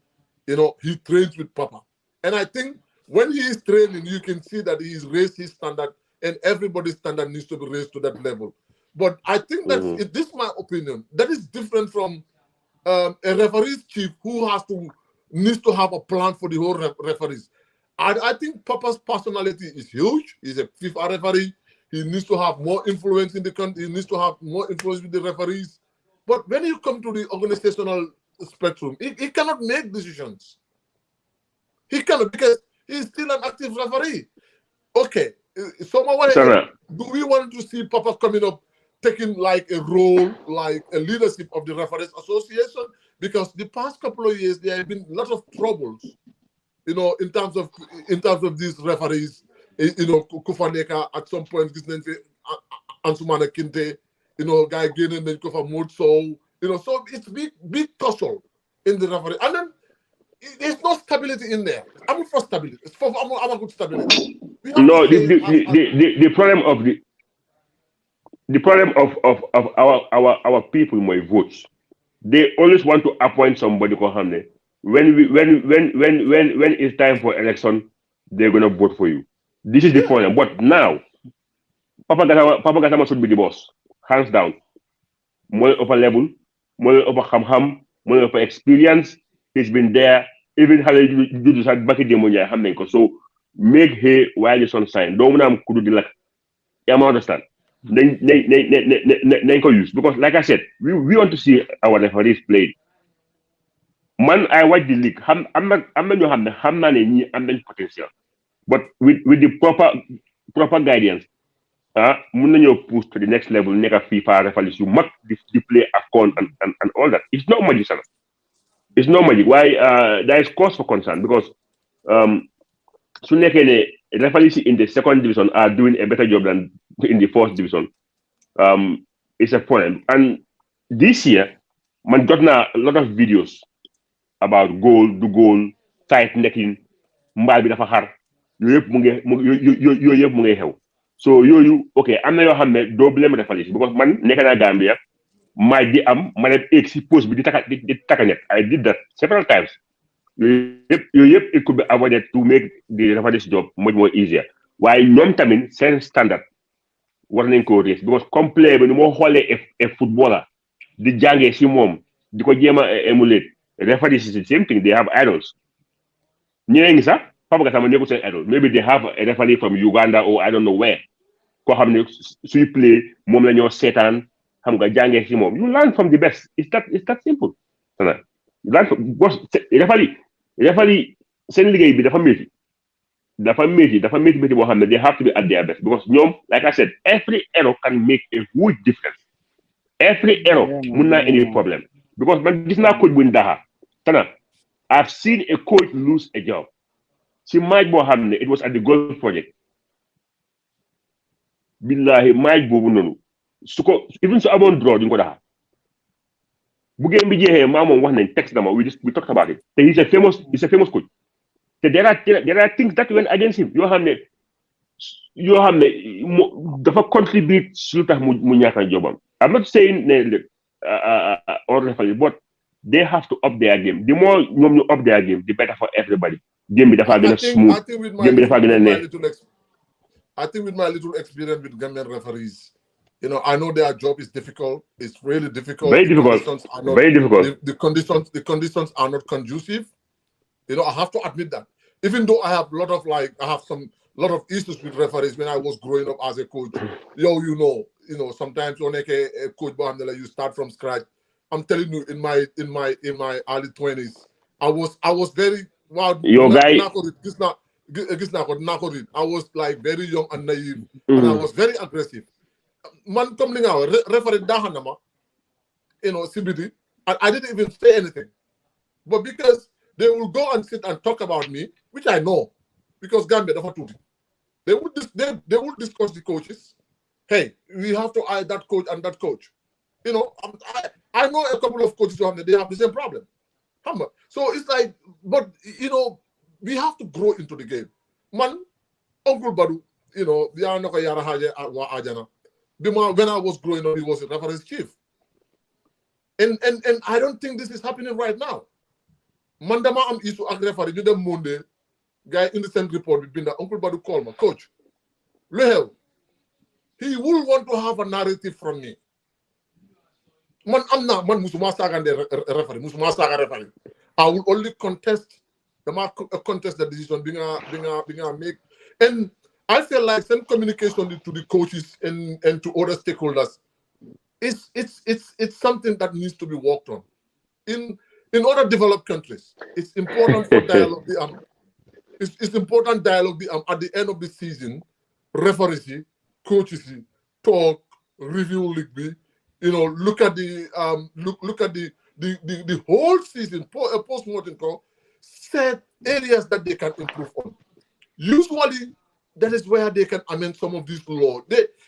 you know, he trains with Papa. And I think when he is training, you can see that he's raised his standard, and everybody's standard needs to be raised to that level. But I think that this is my opinion. That is different from a referee's chief who needs to have a plan for the whole referees. I think Papa's personality is huge. He's a FIFA referee. He needs to have more influence in the country. He needs to have more influence with the referees. But when you come to the organizational spectrum, he cannot make decisions. He cannot, because he's still an active referee. Okay, do we want to see Papa coming up, taking like a role, like a leadership of the Referees Association? Because the past couple of years, there have been a lot of troubles, you know, in terms of these referees. You know, Kufaneka at some point, Ansumana Kinte, you know, guy getting the Kufa Mutso, you know, so it's big tussle in the referee. And then there's no stability in there. I'm for stability. I'm a good stability. No, the problem of our people, my votes, they always want to appoint somebody called Hamne. When it's time for election, they're gonna vote for you. This is the point. But now, Papa Gassama should be the boss, hands down. More upper level, more upper ham, more upper experience. He's been there. Even how you do that back in the money, so make hay while the sun shines. Don't could do like I understand. Then use because, like I said, we want to see our referees played. Man, I watch the league. I'm not any potential. But with the proper guidance, mun push to the next level, FIFA referees, you must display AFCON and all that. It's not magic, sir. It's not magic. Why there is cause for concern because referees in the second division are doing a better job than in the first division. It's a problem. And this year, man got a lot of videos about goal, tight necking, mbal bi dafa xar. So okay, I'm not going to blame referees because man nekk na Gambia my di am man expose bi di takanet. I did that several times. It could be avoided to make the referee's job much more easier. Why ñom tamit same standard war nañ ko raise because comme player bi mo xolé a footballer di jangé ci mom diko jema emulate. Referees is the same thing. They have idols. Ñeneen sax Papa Gassama nekkul seen idol. Maybe they have a referee from Uganda or I don't know where. Ko xamne suy play mom la ñoo sétane xam nga jangé ci mom. You learn from the best. It's that simple. You learn from referee seen liggéey bi dafa métti boo xam ne they have to be at their best because ñoom like I said every error can make a huge difference. Every error mun naa any problem because man gis naa coach bu ndaxa Tana I've seen a coach lose a job si match boo xam ne it was at the Gold Project billahi match boobu noonu even su amoon draw duñ ko daxa bu game bi jeexee maa moom wax nañ text dama we talked about it te he's a famous coach te there are things that went against him yoo xam ne dafa contribute su tax mu ñàkk jobam. I'm not saying all referees but they have to up their game. The more ñoom ñu up their game the better for everybody game bi dafa gën a smooth. I think with my game bi dafa gën a neex. with my little experience with Gambian referees, you know, I know their job is difficult. It's really difficult. Very difficult. Very difficult. The conditions are not conducive. You know, I have to admit that. Even though I have a lot of issues with referees when I was growing up as a coach. You know, sometimes when a coach you start from scratch. I'm telling you, in my early 20s, I was very Your guy. I was like very young and naive, and I was very aggressive. Man coming out, referee dahanama, you know, CBD, and I didn't even say anything. But because they will go and sit and talk about me, which I know, because Gambia dafa tuti. They would discuss the coaches. Hey, we have to hire that coach and that coach. You know, I know a couple of coaches who have the same problem. So it's like, but you know, we have to grow into the game. Man, Uncle Badu, you know, when I was growing up, he was a reference chief. And I don't think this is happening right now. Mandama am issue ak referee ñu dem Monday guy innocent report bi binda Uncle Badu call ma coach lu xew he will want to have a narrative from me man musuma sagande referee musuma saga referee I will only contest the decision being make, and I feel like some communication to the coaches and to other stakeholders it's something that needs to be worked on in other developed countries. It's important for dialogue. It's important dialogue at the end of the season. Referees, coaches talk, review league. You know, look at the whole season. Post-mortem call. Set areas that they can improve on. Usually, that is where they can amend some of these laws.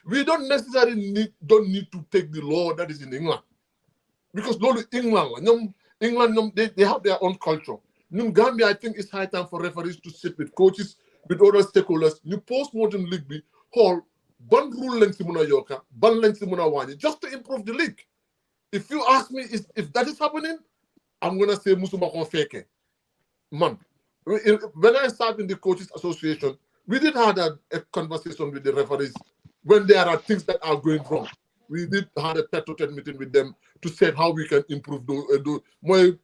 We don't necessarily need to take the law that is in England, because England, they have their own culture. In Gambia, I think it's high time for referees to sit with coaches, with other stakeholders. You post-mortem league be whole ban rule length yoka, ban length wani, just to improve the league. If you ask me if that is happening, I'm gonna say musuma ko feke. Man, when I started in the Coaches Association, we did have a conversation with the referees when there are things that are going wrong. We did have a tete-a-tete meeting with them to say how we can improve those. More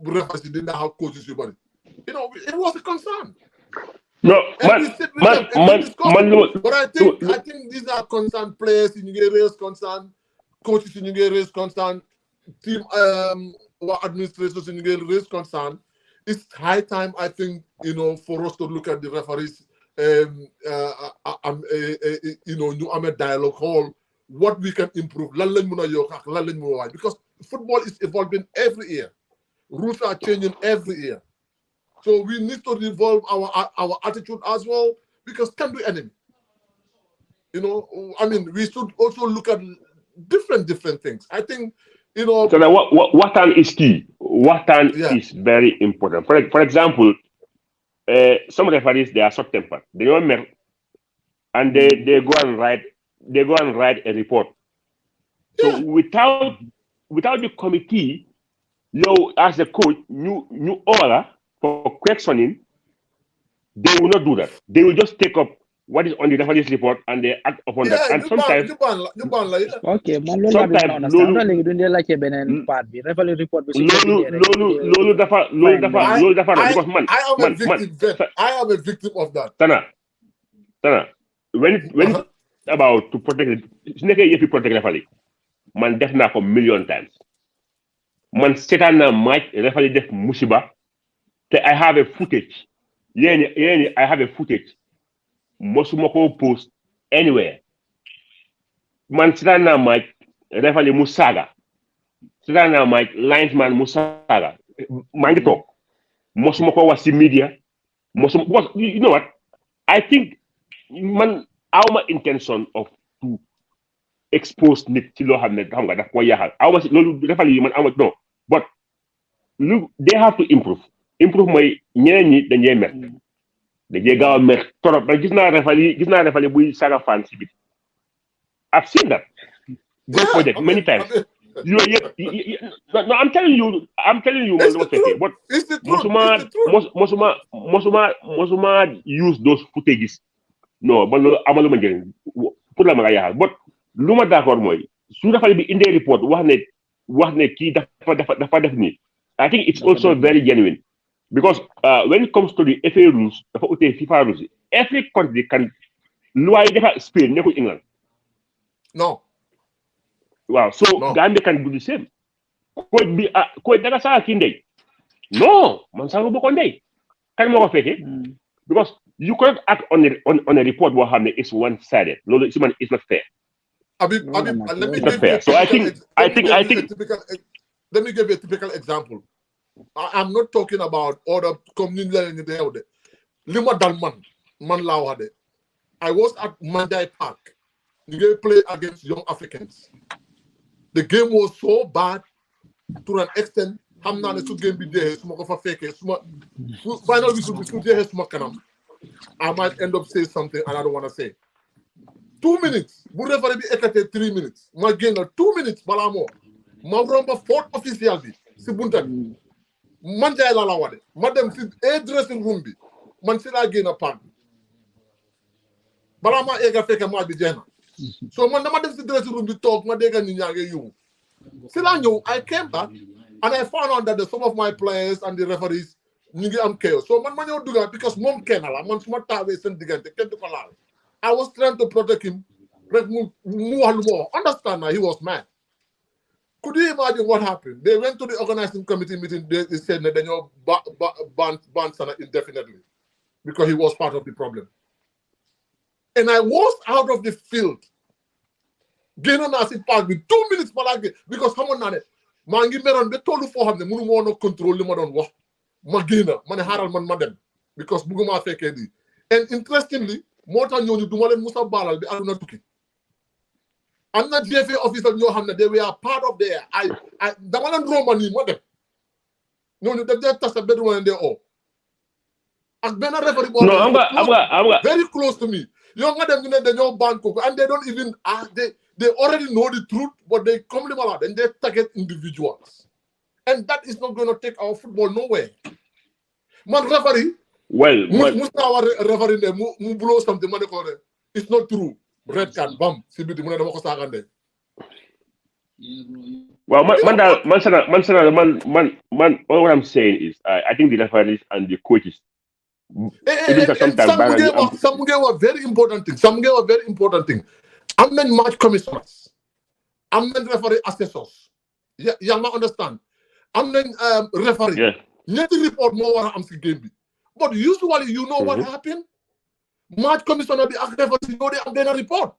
referees didn't have coaches, you know, it was a concern. No, but I think these are concerned players in areas concerned, coaches in areas concerned, team administrators in areas concerned. It's high time, I think, you know, for us to look at the referees, you know, new Ahmed dialogue hall, what we can improve. Because football is evolving every year. Rules are changing every year. So we need to evolve our attitude as well, because can do enemy. You know, I mean, we should also look at different things. I think, you know. So Watan is key. Watan is very important. For example, some referees, they are short-tempered. They don't matter, and they go and write a report. So without the committee, you as a coach, you order for questioning, they will not do that. They will just take up what is on the referee's report and they act upon that. And sometimes, okay, sometimes I am a victim of that. Tana, when it's about to protect if you protect referee, man def na ko million times. Man setan na match referee def musiba. I have a footage. I have a footage. Mosumoko post anywhere. Man setan na match referee musaga. Setan na match linesman musaga. Man talk. Mosumoko was in media. You know what? I think man our intention of to expose nit ci lo xamne xam nga daf ko yaxal awma lolu defal yi man awma no, but they have to improve moy ñeneen ñi dañuy mer dañuy gaaw mer torop ba gis na refali buy saga fan ci bit. I've seen that project many times. No, I'm telling you, It's the truth. but It's the truth. It's the truth. Mosuma use those footages. No, but amaluma njëriñ pour la ma nga yaxal but lu ma d'accord mooy su defal bi indee report wax ne kii dafa def nii I think it's also very genuine because when it comes to the FA rules dafa utee FIFA rules every country can loi yi dafa Spain nekkul England No. waaw so Gambia can do the same coach bi coach daga saa kii ndey non man saa bu ko ndey kan moo ko fekkee because you cannot act on a report what happened is one-sided. Lolo, it's not fair. Let me give you so I think let me give you a typical example. I'm not talking about other community there. Lima Dalman, man Lawade. I was at Mandai Park. They play against Young Africans. The game was so bad to an extent. Hamna ne su game be there. Smoke for fake. Finally, we should there. Smoke kanam. I might end up saying something and I don't want to say. 2 minutes. Bu referee bi écarté 3 minutes. Ma génn 2 minutes bala mo. Ma romba fourth official bi si bunta bi. Man jaay la wade. Ma dem si dressing room bi. Man si la génn pan. Bala ma ega fekk ma bi jeena. So man dama dem si dressing room bi talk ma dégg nit ñaa ngi yu. Si la ñëw I came back and I found out that some of my players and the referees ñu ngi am chaos so man ma ñëw dugal because moom kenn la man suma taawee seen diggante kenn du ko laal I was trying to protect him rek mu wax lu ma understand na he was mad. Could you imagine what happened? They went to the organizing committee meeting. They said that they know ban Sana indefinitely because he was part of the problem. And I was out of the field. Gena Nasi Park with 2 minutes because someone on it. Mangi meron be tolu fo xamne munu mo no control li ma don wax. Ma génn ma ne xaaral man ma dem because bugguma fekkee di and interestingly moo tax ñooñu duma leen musa baalal bi aduna tukki am na GFA officer ñoo xam ne they were part of there I dama leen romba nii ma dem ñooñu def dee tasa be duma leen dee oo ak benn referee boo no am nga very close to me yow nga dem ñu ne dañoo ban ko and they don't even they already know the truth but they come li ma la dañ dee target individuals. And that is not going to take our football nowhere. Man referee. Well, referee there, mu blow something. Man, it's not true. Red card, bam. CBT, man, dama ko saagande. Well, man. All what I'm saying is, I think the referees and the coaches. Some gave a very important thing. I'm not match commissioners. I'm not referee assessors. Yeah, you understand. I'm not referee. Yeah. Let report more am si game bi. But usually you know what happened? Match commissioner the referee you know they am then a report.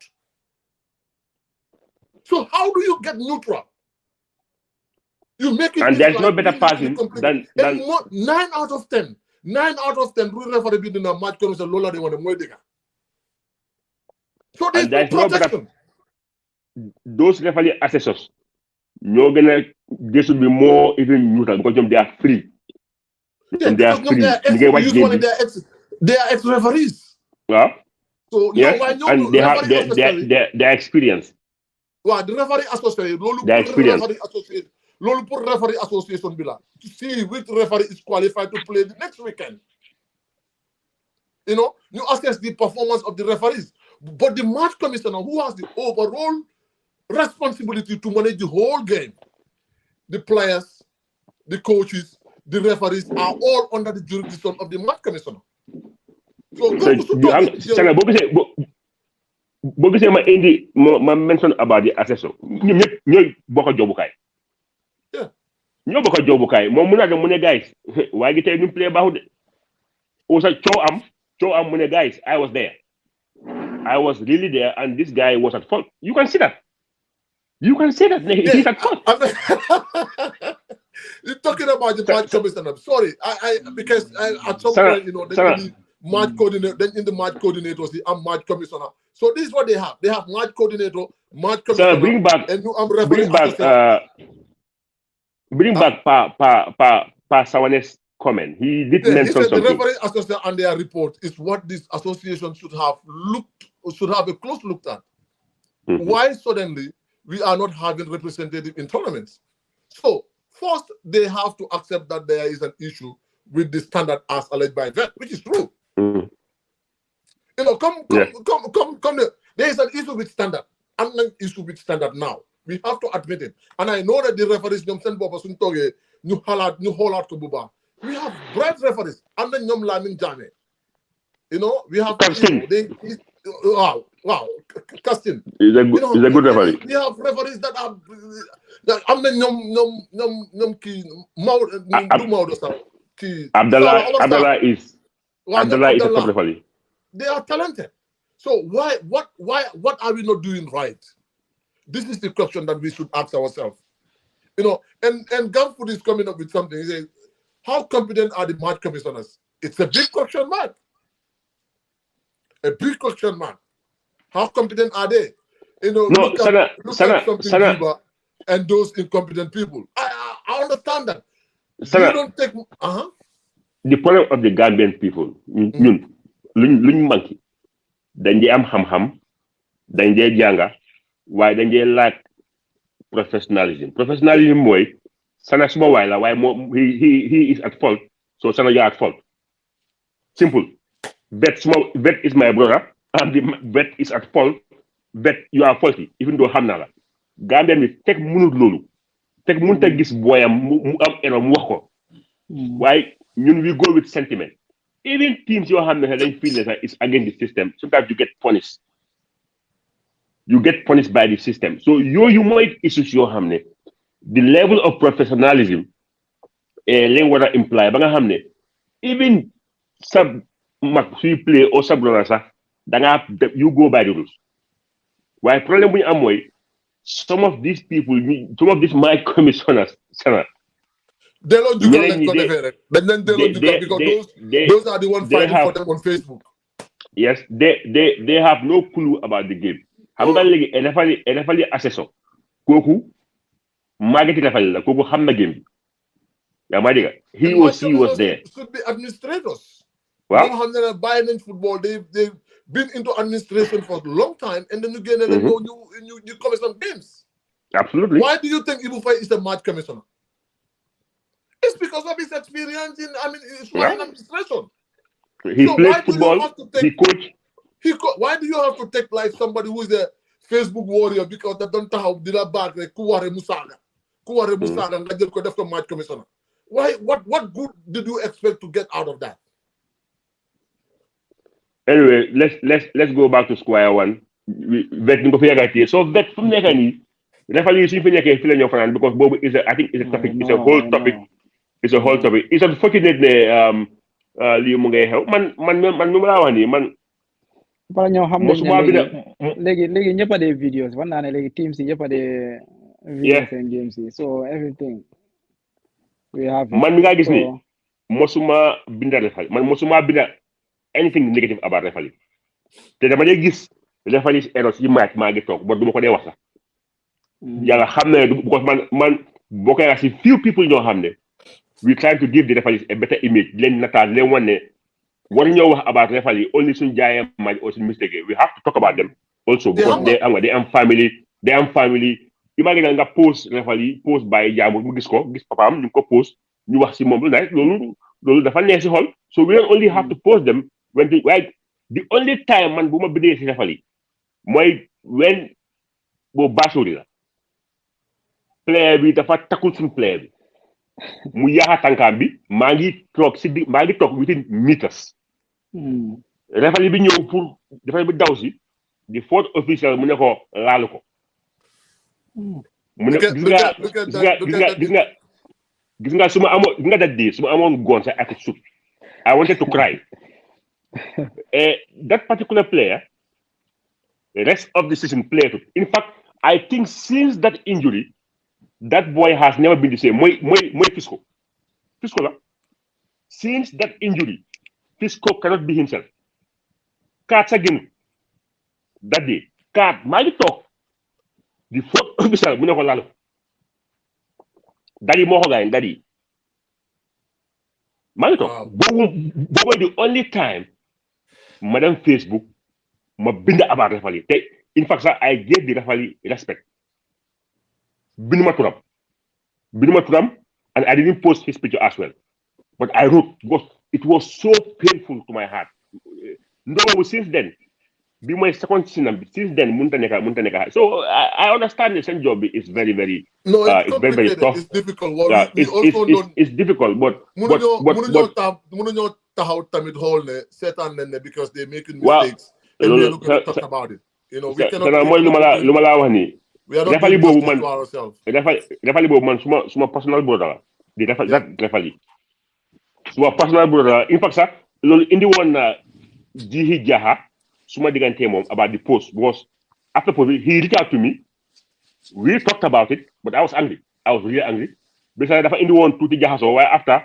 So how do you get neutral? You make it and there's no better passing than 9 out of 10. 9 out of 10 rule referee be in a match commissioner Lola they want to dega. So there's no protection. Those referee assessors they should be more even neutral because they are free. Yeah, and they are free. They are ex-referees. Yeah. So yes, and they have their experience. Well, the referee association, referee association to see which referee is qualified to play the next weekend. You know, you assess the performance of the referees. But the match commissioner, who has the overall responsibility to manage the whole game, the players, the coaches, the referees are all under the jurisdiction of the match commissioner. So boo gisee ma mention about the assessor ñoom ñëpp ñooy bokk a jobukaay. ñoo bokk a jobukaay moom mun naa dem mu ne guys waaye gi tey ñu play baaxul de aussi coow am mu ne guys I was there. I was really there, and this guy was at fault. You can see that. He's at fault. You're talking about the match commissioner. Sorry, because at some point, you know, the match coordinator, then in the match coordinator, I'm match commissioner. So this is what they have. They have match coordinator, match commissioner, bring back Pa Sawane's comment. He did mention something. The referee association and their report is what this association should have a close look at. Why suddenly we are not having representative in tournaments. So first, they have to accept that there is an issue with the standard as alleged by VET, which is true. Mm. You know, come. There is an issue with standard. And an issue with standard now. We have to admit it. And I know that the referees, we have bright referees. And then Nyom Lamin Jame. You know, we have wow, Castin. He's a good referee. We have referees that are Abdallah is a top referee. They are talented. So what are we not doing right? This is the question that we should ask ourselves. You know, and Gamfood is coming up with something. He says, how competent are the match commissioners? It's a big question mark. A big question mark. How competent are they? You know, look at and those incompetent people. I understand that. Sana, you don't take. The problem of the Gambian people, luñ manki dañ di am xam-xam dañ di jànga waaye dañ di laaj professionalism mooy Sana suma waay la waaye moom he is at fault, so Sana you're at fault. Simple. Bet is my brother and the bet is at fault. Bet you are faulty even though xam na la. Gambian bi teg mënul loolu teg mënut a gis booyam mu am erreur mu wax ko waaye ñun we go with sentiment. Even teams you have they feel that it's against the system. Sometimes you get punished. You get punished by the system. So you might issues your hamne. The level of professionalism what I imply. Even sub play or sub you go by the rules. Why problem with Amway? Some of these people, some of these my commissioners, they don't do that. Because those are the ones fighting for them on Facebook. Yes, they have no clue about the game. NFL assessor. Koku Magati Rafal, Koku Hamna game. Yamadiga. He was there. Should be administrators. Well, Biden football, they've been into administration for a long time, and then you get you commission games. Absolutely. Why do you think Ibu Faye is a match commissioner? It's because of his experience in administration. He played football. He coached. Why do you have to take like somebody who is a Facebook warrior because they don't have the back like Kuware Musaga and they just go match commissioner? Why? What good did you expect to get out of that? Anyway, let's go back to square one. So that from there, referee because Bob is I think it's a topic. It's a whole topic. It's a whole topic. It's unfortunate lii mu ngay xew man nu ma laa wax nii man. Bala ñoo xam ne léegi ñëpp a dee videos war naa ne léegi teams yi ñëpp a dee videos and games yi so everything we have. Man mi nga gis ni mosuma binda referee man mosuma binda anything negative about referee te dama dee gis referee errors yi match maa ngi toog ba du ma ko dee wax sax. Yàlla xam ne because man boo koy wax si few people ñoo xam ne we trying to give the referees a better image. Len natal len wane what you know about referee only soon giant match or mistake. We have to talk about them also because they am family. Imagine nga post referee post by jamu mu gis papam ñu ko post ñu wax ci mom lolu dafa neex ci xol. So we don't only have to post them when the only time man buma bidé ci referee moy when bo basuri la player bi dafa takul sun player bi mu yaxa tankam bi maa ngi toog within meters. Referee bi ñëw pour referee bi daw si the fourth official mu ne ko laalu ko mu ne gis nga suma amoon goon sa ak shoot I wanted to cry. That particular player the rest of the season played. In fact I think since that injury that boy has never been the same. Fisco la. Since that injury, Fisco cannot be himself. Cards again. That day. Card, my talk. The fourth official, Munako Lalo. Daddy Mohoga and Daddy. My talk. Bobo the only time Madam Facebook, ma binda about referee. In fact, I gave the referee respect. Binuma Turam, and I didn't post his picture as well. But I wrote because it was so painful to my heart. No, since then, be my second since then, muntaneka. So I understand the same job is very, very, No, it's it's very, very complicated. tough. It's difficult. Well, we also don't. It's difficult, but Munuño taxaw tamit xool ne seetaan nañ ne because they're making mistakes and we're not going to talk about it. You know, we cannot. mooy lu ma la wax nii. We are not doing justice to ourselves. Refali boobu man suma personal brother la di refali suma personal brother in fact sax loolu indi woon na jihi jaha suma diggante moom about the post because after post he reached out to me, we talked about it, but I was really angry because dafa indi woon tuuti jaxasoo waaye after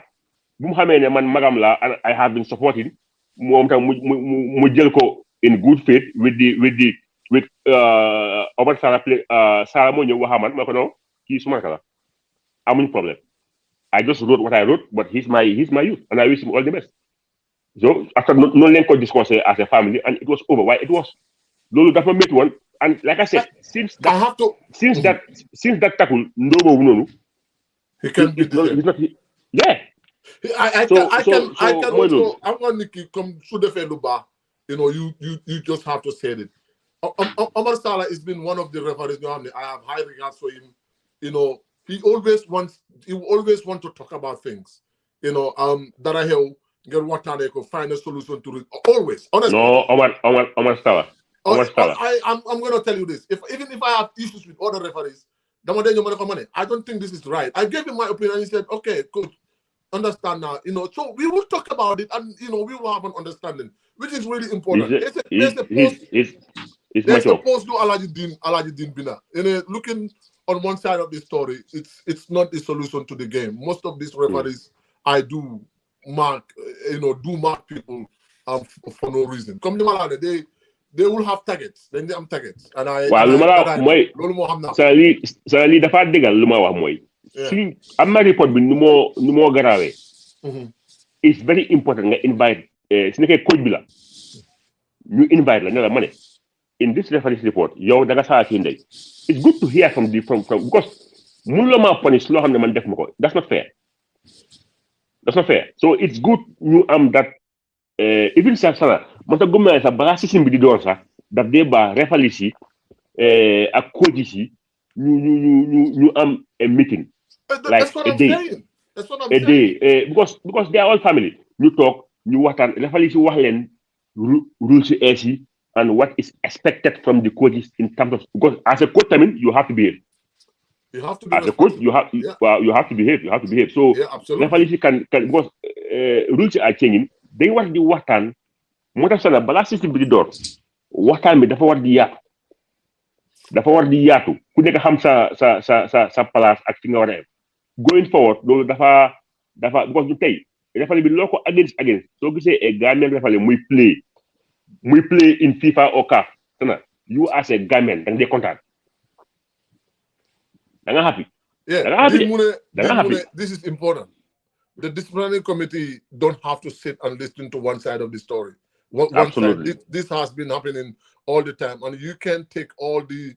bu mu xamee ne man magam la and I have been supporting moom tam mu jël ko in good faith with Omar Sarah Sarah moo ñëw waxaman ma ko non kii suma naka la amuñ problème. I just wrote what I wrote, but he's my youth, and I wish him all the best. So after no leen ko discuss as a family, and it was over. Why it was? Lolo dafa métti woon, and like I said, since that tackle, he can be he's not. Yeah. I can also. I'm going to come to the Feluba. You know, you just have to say it. Omar Salah has been one of the referees. I have high regards for him. You know. He always wants to talk about things, you know. That I help get what they could find a solution to it. Always, honestly. No, Omar Salah. I'm gonna tell you this. Even if I have issues with other referees, I don't think this is right. I gave him my opinion. And he said, "Okay, good, understand now." You know, so we will talk about it, and you know, we will have an understanding, which is really important. There's a post to Alajuddin Bina. You know, looking on one side of the story, it's not the solution to the game. Most of these referees, I do mark people for no reason. Come to they will have targets. Then they have targets. And lii dafa dëggal lu ma wax mooy. Si am na report bi nu moo garaawee. It's very important nga invite si nekkee coach bi la ñu invite la ne la ma ne in this referee's report yow da nga saa ci ndey. It's good to hear from because mënuloo maa punish loo xam ne man def ma ko. That's not fair. So it's good ñu am that even sax sana man sax gëm naa sax balaa système bi di doon sax daf dee baax referees yi ak coaches yi ñu am a meeting. That's what I'm saying. Because they are all family. You talk, you waxtaan referees yi wax leen rules yi and what is expected from the coaches in terms of, because as a coach, I mean, you have to behave. You have to be as a coach, you have to behave. So referees can because rules are changing. They want the waxtaan moo tax sana balaa système bi di door waxtaan bi dafa war di yaatu ku nekk xam sa place ak fi nga war a going forward loolu dafa because du tey referee bi loo ko against soo gisee a Gambian referee muy play in FIFA or CAF sana you as a Gambian da nga dee kontaan da nga happy. This is important. The disciplinary committee don't have to sit and listen to one side of the story. One side. This has been happening all the time, and you can't take all these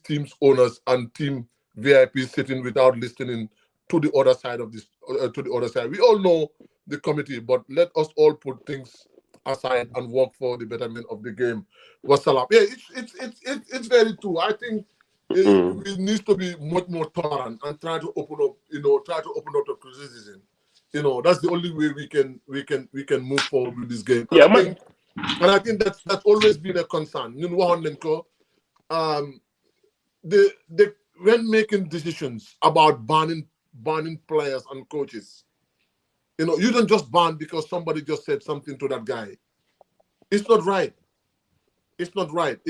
teams owners and team VIPs sitting without listening to the other side of this. To the other side, we all know the committee, but let us all put things aside and work for the betterment of the game. Wassalam. Yeah, it's very true. I think we need to be much more tolerant and try to open up. Try to open up to criticism. That's the only way we can move forward with this game. And I think that's always been a concern. When making decisions about banning players and coaches, you don't just ban because somebody just said something to that guy. It's not right. It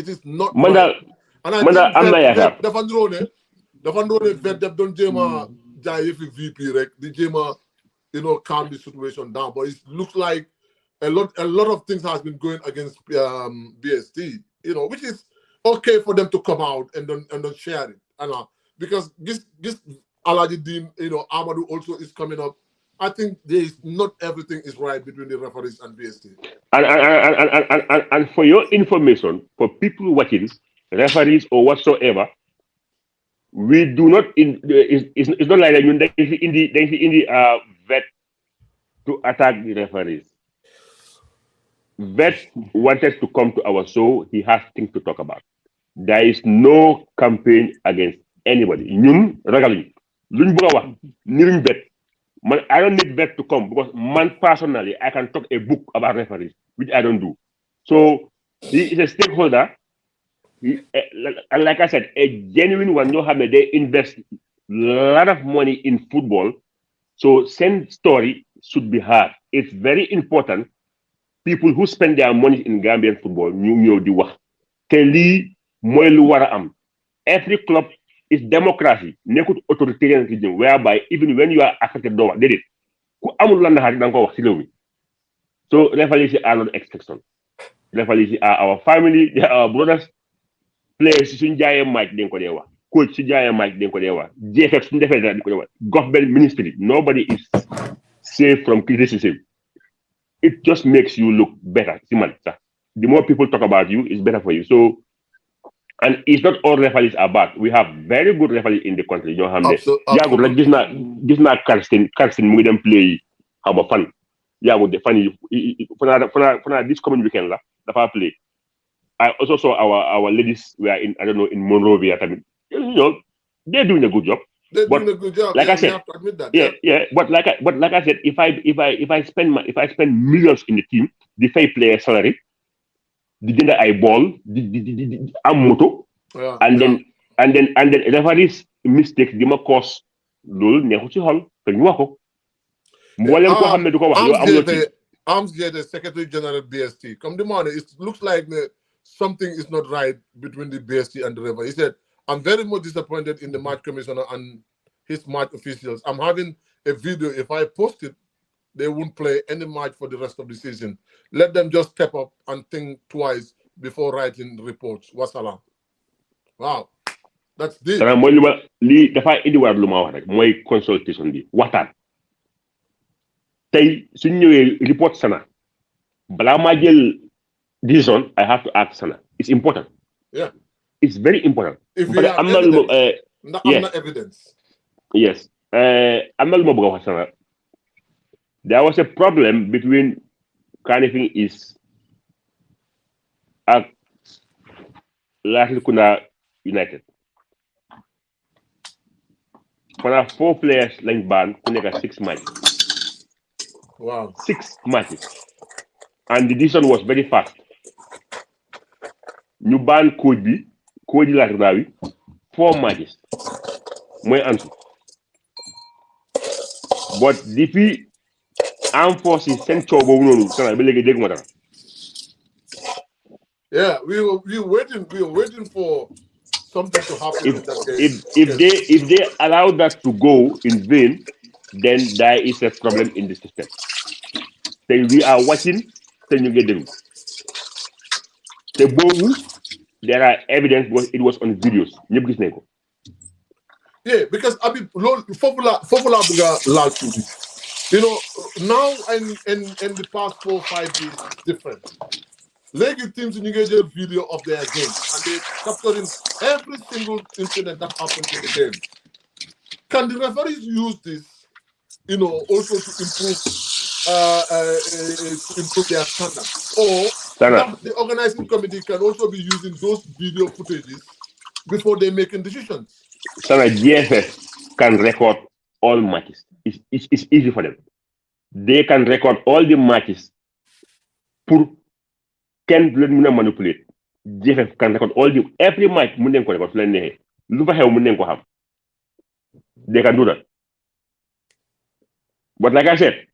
is not right. And I think Veddev don't jema jay VP rek di jema calm the situation down, but it looks like a lot of things has been going against BST, which is okay for them to come out and then share it. Because this Alajuddin, Amadou also is coming up. I think not everything is right between the referees and BST. And for your information, for people watching, referees or whatsoever, we do not it's not like that ñun dañ fi indi vet to attack the referees. Vet wanted to come to our show. He has things to talk about. There is no campaign against anybody. Ñun ragaluñ luñ bëgg a wax niruñ vet. Man, I don't need vet to come because man personally I can talk a book about referees, which I don't do. So he is a stakeholder. And like I said, a genuine one. You have they invest a lot of money in football. So same story should be heard. It's very important. People who spend their money in Gambian football, ñu di wax. Te lii mooy lu war a am. Every club is democracy. Nekkut authoritarian regime whereby even when you are affected doo wax déedéet ku amul la naxari da nga ko wax ci réew mi. So referees are not exception. Referees are our family, they are our brothers. Players suñ jaayee match dañ ko dee wax. Coach su jaayee match dañ ko dee wax. GFF suñ defee dara dañ ko dee wax. Government ministry, nobody is safe from criticism. It just makes you look better. The more people talk about you, it's better for you. So, and it's not all referees are bad. We have very good referees in the country. You know how many? Yeah, good. Like this now, Carsten, we them play how about fun. Yeah, with the funny for this coming weekend, the play. I also saw our ladies were in, I don't know, in Monrovia. You know, they're doing a good job. They're doing a good job. Like I said, have to admit that. Yeah. But like I said, if I spend millions in the team, the pay player salary, the gender I ball, the moto, and then referees mistakes, the more cost, lol, neexu ci xol te ñu wax ko. Mboolem ko xamne du ko wax Arms the Secretary General BST. Come the morning, it looks like something is not right between the BST and the referee. He said, I'm very much disappointed in the match commissioner and his match officials. I'm having a video. If I post it, they won't play any match for the rest of the season. Let them just step up and think twice before writing reports. Wassalam. Wow. That's deep. Li dafa indi war lu ma wax rek moy consultation bi waxtaan. Tay suñ ñëwé report Sana. Bala ma jël decision, I have to ask Sana. It's important. Yeah. It's very important. If we have evidence. Yes. I'm not going to there was a problem between Kanifing East and Latrikunda United. For 4 players like band, we got 6 matches. Wow. 6 matches. And the decision was very fast. Ñu ban coach la Rawi 4 matches moy antu but depuis en force sen ciow bobu nonu sana ba légui dégg ma dara. Yeah, we were waiting for something to happen in that case. If they allow that to go in vain, then there is a problem in the system. Then we are watching, then you get them. The bobu there are evidence because it was on videos. Yeah, because I mean, Fofula Buga last week. You know, now and in the past 4 or 5 days, it's different. Legi teams in a video of their game and they capturing every single incident that happened in the game. Can the referees use this, you know, also to improve their standard? Or the organizing committee can also be using those video footages before they making decisions. Sana GFF can record all matches. It's easy for them. They can record all the matches. Pour can manipulate. GFF can record every match. They can do that. But like I said,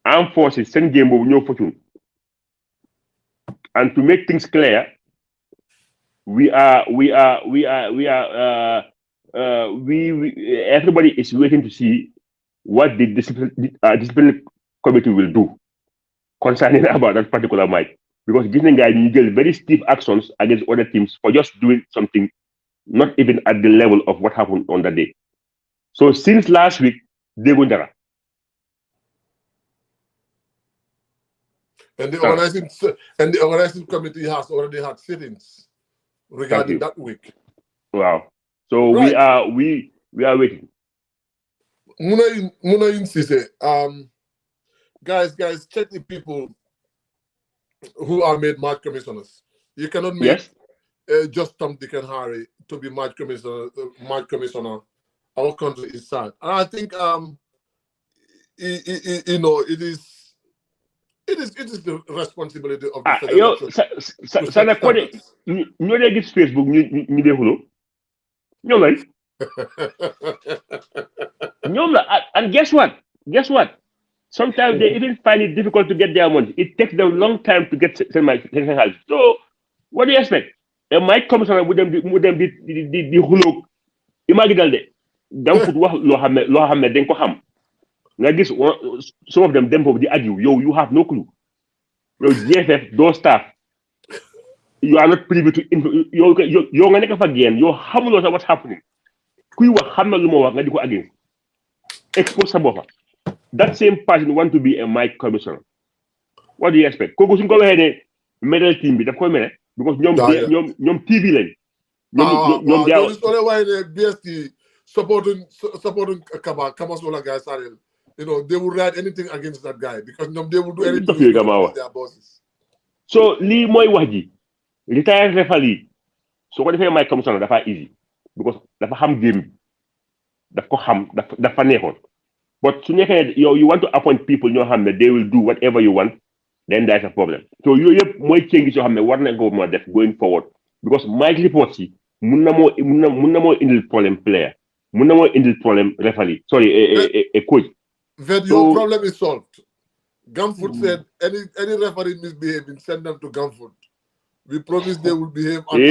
armed forces send game of no fortune. And to make things clear, everybody is waiting to see what the disciplinary committee will do concerning about that particular match. Because Disney guys you get very stiff actions against other teams for just doing something not even at the level of what happened on that day. So since last week, they went there. And the organizing committee has already had sittings regarding that week. Wow. So Right. we are waiting. Muna insiste. Guys, check the people who are made match commissioners. You cannot make Yes. just Tom, Dick, and Harry to be match commissioner. Match commissioner. Our country is sad, and I think you know, it is the responsibility of the Yo, federation to set sana kode standards. ñu lay gis Facebook ñu dee xulo ñoom lay ñoom la and guess what sometimes they even find it difficult to get their money. It takes them a long time to get seen xaalis. So what do you expect? Et Mike commissioner mu dem di xulo imagi dal de dam fut wax loo xam ne dañ ko xam nga gis some of them dem foofu di argue yow you have no clue yow GFF doo staff you are not privy to yow nga nekk fa génn yow xamuloo sax what's happening kuy wax xam na lu ma wax nga di ko against expose sa boppa that same person want to be a Mike commissioner. What do you expect? Kooku suñ ko waxee ne medal team bi daf koy mere because ñoom TV lañ ñoom loolu soo leen waaye ne BST supporting Kamasola guy Sarel, you know, they will write anything against that guy because they will do anything with their bosses. So lii mooy wax ji retire referee soo ko defee Mike commissioner dafa easy because dafa xam game bi daf ko xam dafa neexoon but su nekkee yow you want to appoint people ñoo xam ne they will do whatever you want then there's a problem. So yooyu yëpp mooy change yoo xam ne war na ko mën a def going forward because Mike reports yi mun na moo indil problème player mun na moo indil problème referee a coach. Then your problem is solved. Gamfoot said any referee misbehaving, send them to Gamfoot. We promise they will behave. Xam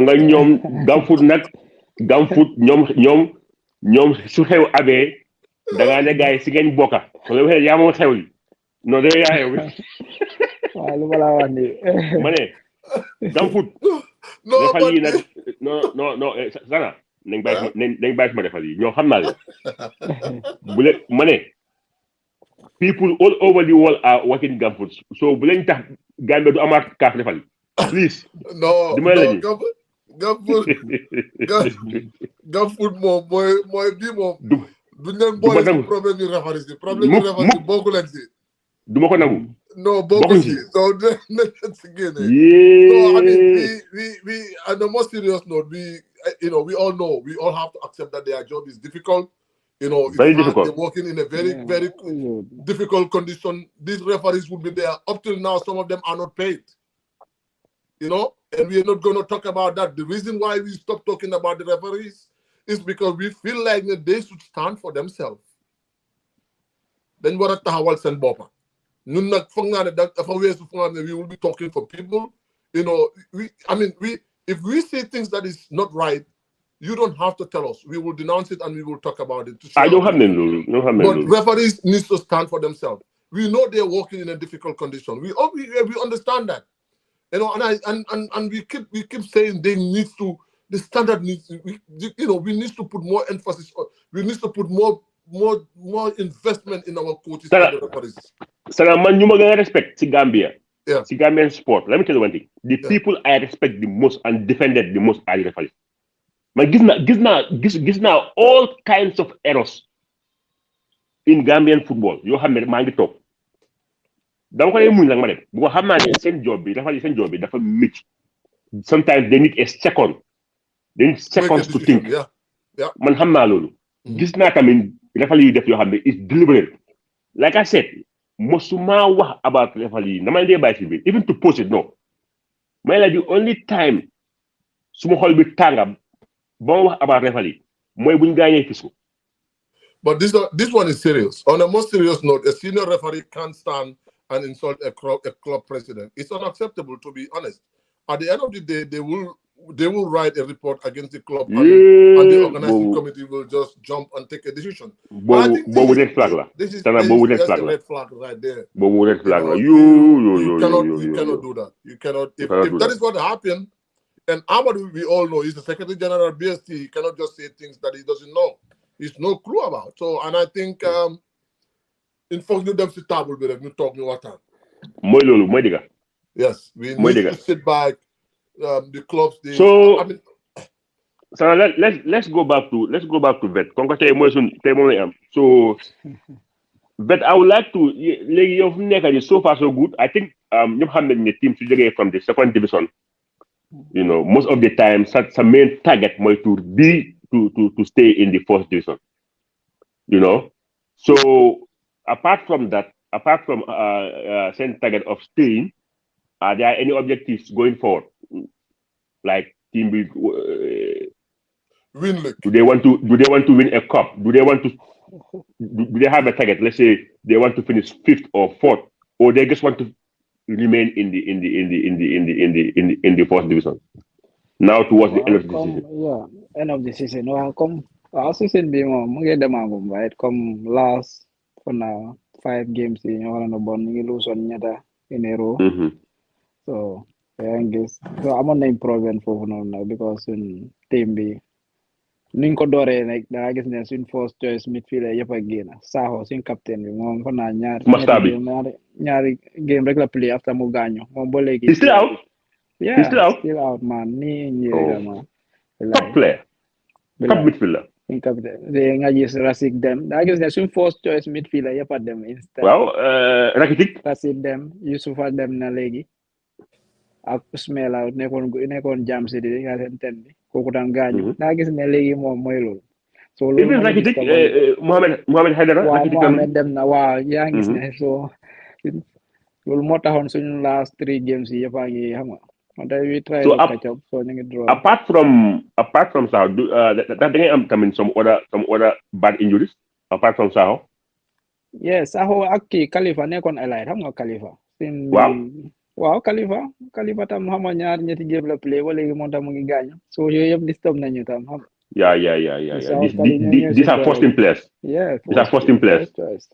nga ñoom Gamfoot ñoom su xew abee da ngaa ne gars yi si ngeen bokka so la waxee yaa moom xew li non de yaa xew waaw lu ma la wax ni ma ne Gamfoot defal yi nag non sana nañ bàyyi suma defal yi ñoo xam naa leen bu leen ma ne people all over the world are watching Gamfoot so bu leen tax Gambia du amaat kaaf defal yi please no Gamfoot moom mooy bii moom duñ leen boole si problème yu referee si problème yu referee si bokku leen si du ma ko nangu no bokku si so nañ si génne no I mean we on a more serious note we all know we all have to accept that their job is difficult. You know, very difficult. They're working in a very difficult condition. These referees would be there. Up till now, some of them are not paid. You know, and we are not going to talk about that. The reason why we stopped talking about the referees is because we feel like that they should stand for themselves. Then what at Tahawal Sen Bopa? We will be talking for people. You know, if we say things that is not right, you don't have to tell us. We will denounce it and we will talk about it. I don't have them. But referees need to stand for themselves. We know they're working in a difficult condition. We understand that. You know, and we keep saying the standard needs to, we need to put more emphasis on, we need to put more investment in our coaches and the referees. Sarah, man, you must respect the Gambia. Yeah. The Gambian sport. Let me tell you one thing. The people I respect the most and defended the most are the referees. Man, gis naa all kinds of errors in Gambian football. Yoo xam ne maa ngi toog dama ko dee muñ nag ma dem bu ko xam naa ne seen job bi dafa métti. Sometimes they need a second. They need seconds to think. Man xam naa loolu. Gis naa tamit referee yi def yoo xam ne is deliberate. Like I said, mosuma wax about referee yi dama dee bàyyi fi even to post it no. May la the only time suma xol bi tàngam about referee. But this one is serious. On a more serious note, a senior referee can't stand and insult a club president. It's unacceptable, to be honest. At the end of the day, they will write a report against the club, and the organizing committee will just jump and take a decision. This is a red flag right there. You cannot do that. You cannot. If that is what happened. And Amadou, we all know, he's the Secretary General of BST. He cannot just say things that he doesn't know. He's no clue about. So, and I think, in fact, you dem si table bi rek ñu tok ñu waxtaan. Mooy loolu mooy diga. Yes, we mooy need to dëgg. sit back. The clubs, I So mean, so let's go back to vet comme que tey mooy suñ tey moom lañ am so vet I would like to léegi yow fu mu nekk nii so far so good I think ñëpp xam nañ ne team su jógee from the second division most of the time sa main target mooy to stay in the first division so apart from that apart from same target of staying are there any objectives going forward like team bi win league. do they want to win a cup? Do they have a target? Let's say they want to finish fifth or fourth, or they just want to remain in the first division. Now towards the end of the season. Yeah, end of the season. Well, come season be more. Mungkin demagum right. Come last for now 5 games in orang nobon ni lose on nyata in a row. So I guess so I'm on improvement for now because in team B. Ning ko dooree rek da gis ne suñ first choice midfielder yëpp a génn Sakho suñ captain bi moom fa naa ñaari game rek la play after mu gaañu moom ba léegi he's still out still out man nii rek man top player top midfielder suñ captain de nga gis Racik dem da gis ne suñ first choice midfielder yëpp a dem instead waaw Racik dem Youssoufa dem na léegi ak Ismaila nekkoon jam si di nga seen ten bi kooku tam gaañu daa gis ne léegi moom mooy loolu so loolu Rakitic Mohamed Haidara Mohamed dem na waaw yaa ngi gis ne so loolu moo taxoon suñu last 3 games yi yëpp a ngi xam nga we try to catch up so ñu ngi draw apart from Sakho da ngay am tamit some other bad injuries apart from Sakho Sakho ak kii Khalifa nekkoon elite xam nga Khalifa waaw Khalifa tam xam nga ñaar ñetti game la play ba léegi moom tam mu ngi gaañu so yooyu yëpp disturb nañu tam xam yeah these are first team players these are first team players these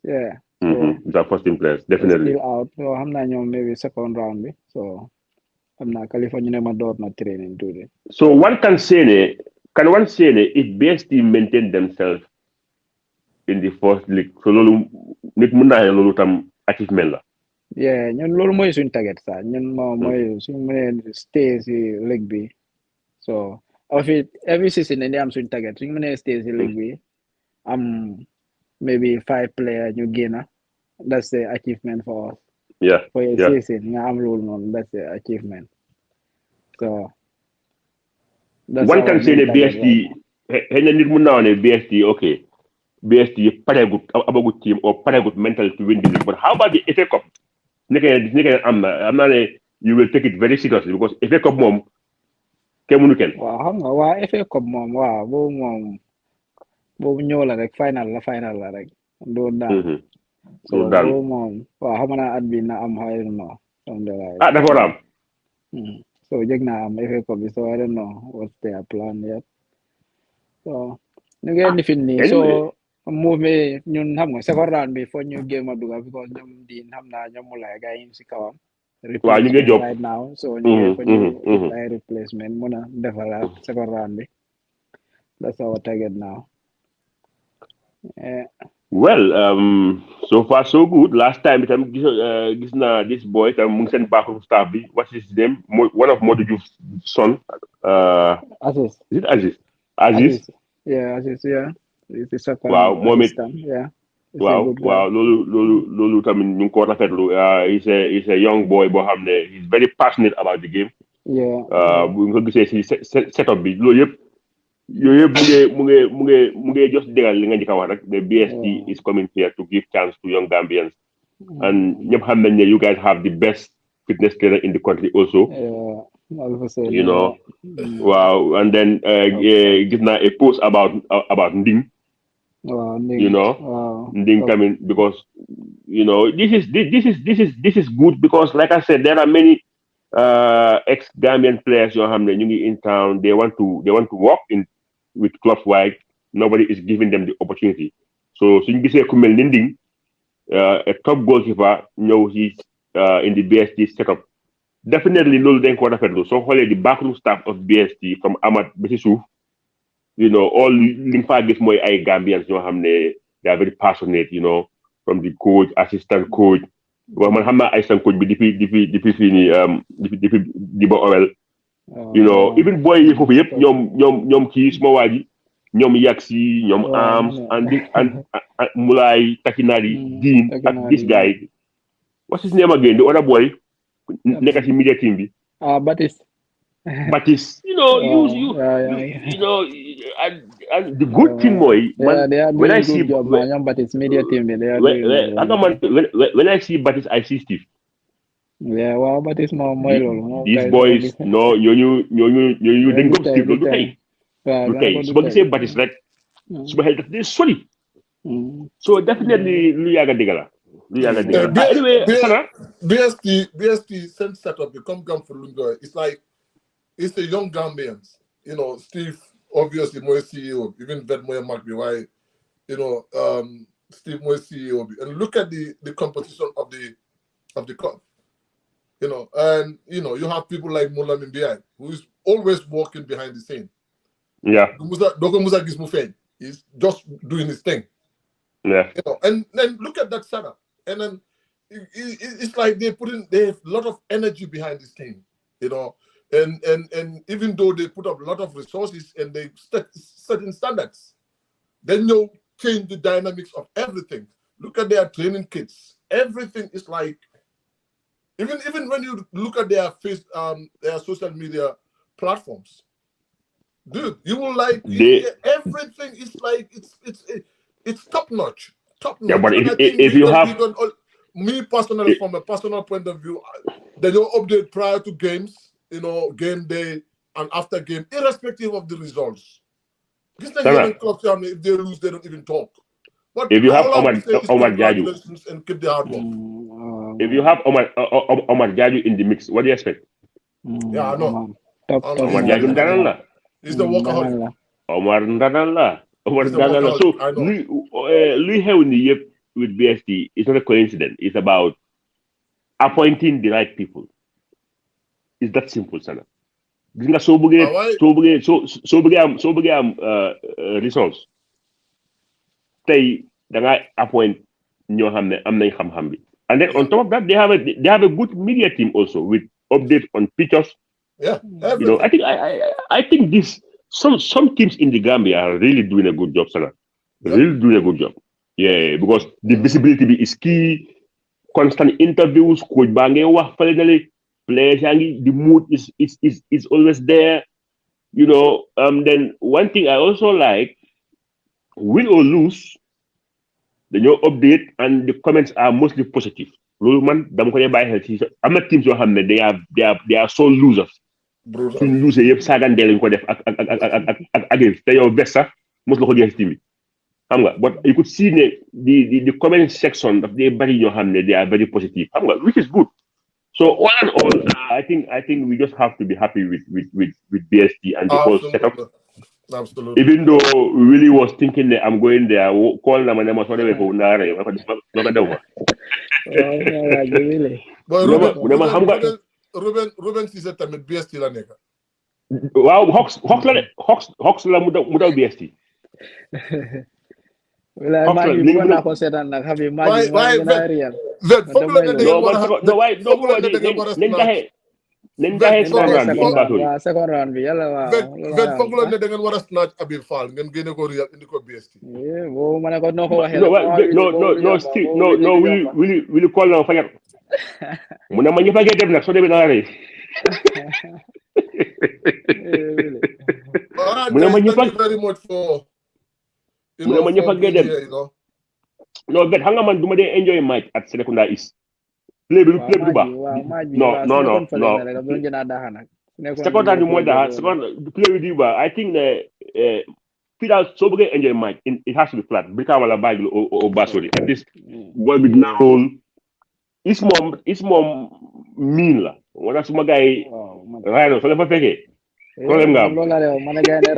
are first team players definitely still out so xam naa ñoom maybe second round bi so xam naa Khalifa ñu ne ma door na training tuuti so one can say if BST maintain themselves in the first league so loolu nit mun naa loolu tam achievement la ñun loolu mooy suñ target sax ñun mooy suñ mënee stay si league bi so every season dañuy am suñ target suñ mënee stay si league bi am maybe 5 players ñu génna that's the achievement for us for a season nga am loolu noonu that's the achievement so one can say ne BST xëy na nit mun naa ne BST okay BST paregut abagut team or paregut mental to win the league but how about the FA Cup nekkee am naa ne you will take it very seriously because FA Cup moom kenn mënu kenn waaw xam nga waa FA Cup moom waaw boobu ñëw la rek final la rek doo daan boobu moom waaw xam naa at bi na am I don't know dafa war a am so jeg naa am FA Cup bi so I don't know what's their plan yet so ñu ngeen di fin nii so move me ñun xam nga second round bi fo ñu géem a dugal because ñoom diin xam naa ñoom mu lay gars yi si kawam waaw ñu ngi job right now so ñu ngi fo ñu ay replacement mën a defaraat second round bi that's our target now well so far so good last time itam gis naa this boy tam mu ngi seen baaxu staff bi what's his name one of Modou Diouf's son Aziz is it Aziz waaw moom it waaw loolu tamit ñu ngi ko rafetlu he's a young boy boo xam ne he's very passionate about the game bu nga ko gisee si setup bi loolu yëpp mu ngi just dégal li nga njëkk a wax rek the BST is coming here to give chance to young Gambians and ñëpp xam nañ ne you guys have the best fitness trainer in the country also wow and then gis naa a post about Nding Nding coming because this is good because like I said there are many ex-Gambian players yoo xam ne ñu ngi in town they want to work in with clubs wide nobody is giving them the opportunity so suñu gisee ku mel ni Nding a top goalkeeper ñëw in the BST setup definitely loolu dañ ko rafetlu soo xoolee the backroom staff of BST from Amat ba ci suuf all li nga faa gis mooy ay Gambians ñoo xam ne they are very passionate from the coach assistant coach waaw man xam naa ay san coach bi depuis fii nii depuis di ba owel you know even boy yi foofu yëpp ñoom kii suma waa ji ñoom Yaxi ñoom Arms and Mulay Takinari Dean ak this guy what's his name again the other boy nekk ci media team bi Baptiste you know you know and the good thing mooy man when I see Baptiste media team bi when I see Baptiste I see Steve waaw Baptiste moom mooy loolu these boys no ñooñu dañ ko Steve loolu du tey su ma gisee Baptiste rek su ma xel daf dee soli so definitely lu yàgg a dégg la anyway BST seen setup bi comme Gam for Lungoy it's a young Gambians you know Steve obviously mooy CEO even Vet mooy mag bi waaye you know Steve mooy CEO bi and look at the composition of the club you know and you know you have people like Mulamin Biaye who is always working behind the scene. Yeah. Doko Musa gis mu feeñ. He's just doing his thing. Yeah. You know, and then look at that setup. And then it's like they have a lot of energy behind this thing, you know. And even though they put up a lot of resources and they set certain standards, then you change the dynamics of everything. Look at their training kits. Everything is like even when you look at their their social media platforms. Dude, you will like everything is like it's top notch. Yeah, but if you have me personally from a personal point of view, they don't update prior to games, you know, game day and after game, irrespective of the results. This clubs, if they lose, they don't even talk. But if you have Omar Jaju and keep the hard work. If you have Omar Jaju in the mix, what do you expect? Yeah, I know. Omar Jaju Ndanala. He's the workaholic. Omar Ndanala. So Louis Hewney with BST is not a coincidence. It's about appointing the right people. It's that simple, Sana. So results. They appoint ñoo xam ne am nañ xam-xam bi. And then on top of that, they have a good media team also with updates on pictures. Yeah, you know, I think this some teams in the Gambia are really doing a good job, Sana. Really doing a good job. Yeah, because the visibility is key. Constant interviews, coach Bange wax finally, players the mood is always there. You know, then one thing I also like, win or lose, the new update and the comments are mostly positive. Man, I'm not teams they are so losers. Suñ lose yëpp saagante lañ ko def ak against te yow best sax mos la ko jeex team bi xam nga but you could see the comment section daf dee bari ñoo xam ne they are very positive xam nga which is good. So all in all, I think we just have to be happy with BST and the whole setup. Absolutely. Even though we really was thinking that I'm going there, call them and them was whatever go nare. Ruben si tamit BST la nekk. Waaw Hawks la mu daw BST. Wala ma ñu ko na ko seetaan nag xam ma ñu na real. Second round bi yàlla waaw. Foog la ne da ngeen war a snatch Habib Fall ngeen génne ko Real indi ko BST. Bo ma ne ko no ko waxee. No, we call na fajar. Mu ne ma ñu fagee dem nag soo demee naa rey. Mu ne ma ñu fag very much for mu ne ma ñu fagee dem. No, bet xam nga man duma dee enjoy match at Serekunda East. Play bi du baax. No. Second time mooy daxa second play bi du baax. I think ne fii daal soo bëggee enjoy match it has to be flat. Brika wala Banjul o Basori at least ball bi dina roll. Is moom miin la wala suma gars yi Rhino soo leen fa fekkee problème nga am loolu la ma ne gars yi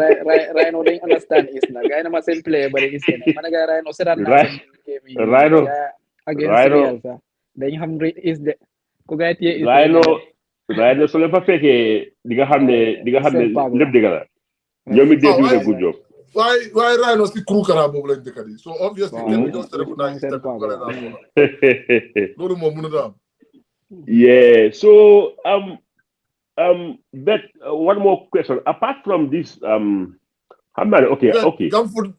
Rhino dañ understand is na gars yi ne ma seen play bari is na ma ne gars yi Rhino seetaan na Rhino sax dañ xam is de ku gars yi téye Rhino soo leen fa fekkee di nga xam ne lépp dëgg la ñoom it dee good job why Rhino si crew kara boobu lañ dëkk di so obviously kenn du ñëw Serekunda East tamit ko leen am loolu moom mënut a am. Yeah, so but one more question. Apart from this, okay. Gamfoot,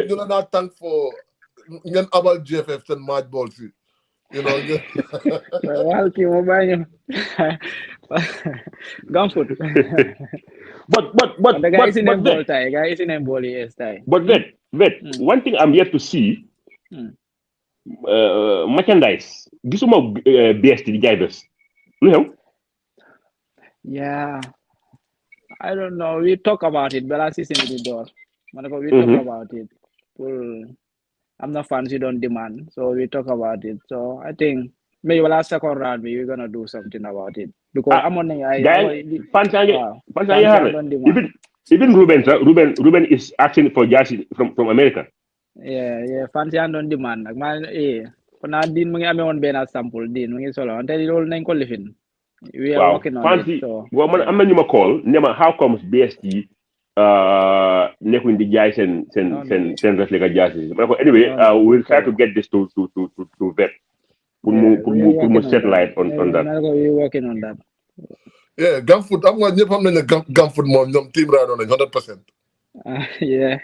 you know, not thank for ngeen abal GFF seen match ball si, you know. Well, kii moo bàyyi Gamfoot. But guys in ball tie, guys in ball yes tie. But wait. One thing I'm yet to see, merchandise. Gisuma BST di jaay bés. Lu xew? Yeah, I don't know. We talk about it, but I see in the door. We talk about it. I'm not fans. You don't demand, so we talk about it. So I think maybe last second round, we're gonna do something about it because I'm on. Even Ruben is asking for jersey from America. Yeah. Fans don't demand. Like man, Kona din mga ame on bena sample din mga solo. Ante roll na ko lifin. We are working on it. So, man, I'm not call. Nema, how comes BST nekun di jay sen wrestling jerseys? Anyway, we'll try to get this to vet. Put more set light on that. We're working on that. Yeah, Gamfoot. I'm going to Gamfoot mom. Ñom team Rhino 100%. Yeah.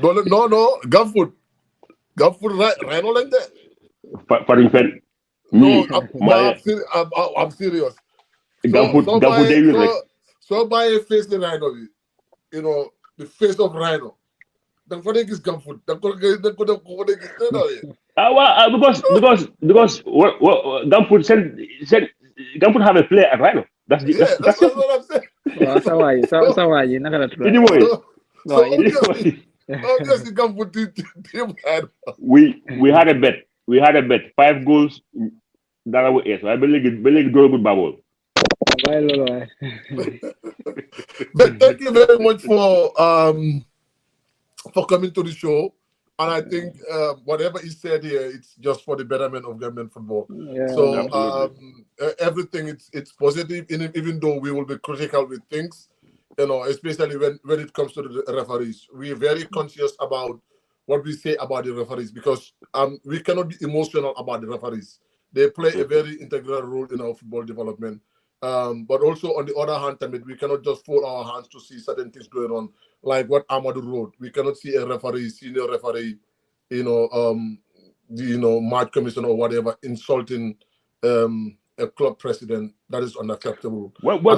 No, Gamfoot Rhino like that. Faring fen. No, I'm serious. So by a face the Rhino, you know, the face of Rhino. Then for the Gamfoot, because Gamfoot said Gamfoot have a player at Rhino. That's what I'm saying. So why you not gonna try? Anyway. Obviously Gamfoot team Rhino. We had a bet. 5 goals. That was it. So I believe go good bubble. But thank you very much for coming to the show. And I think whatever he said here, it's just for the betterment of Gambian football. Yeah, so everything it's positive, even though we will be critical with things, you know, especially when it comes to the referees. We're very conscious about what we say about the referees because we cannot be emotional about the referees. They play a very integral role in our football development. But also on the other hand, we cannot just fold our hands to see certain things going on, like what Amadou wrote. We cannot see a referee, senior referee, match commissioner or whatever insulting a club president. That is unacceptable. We will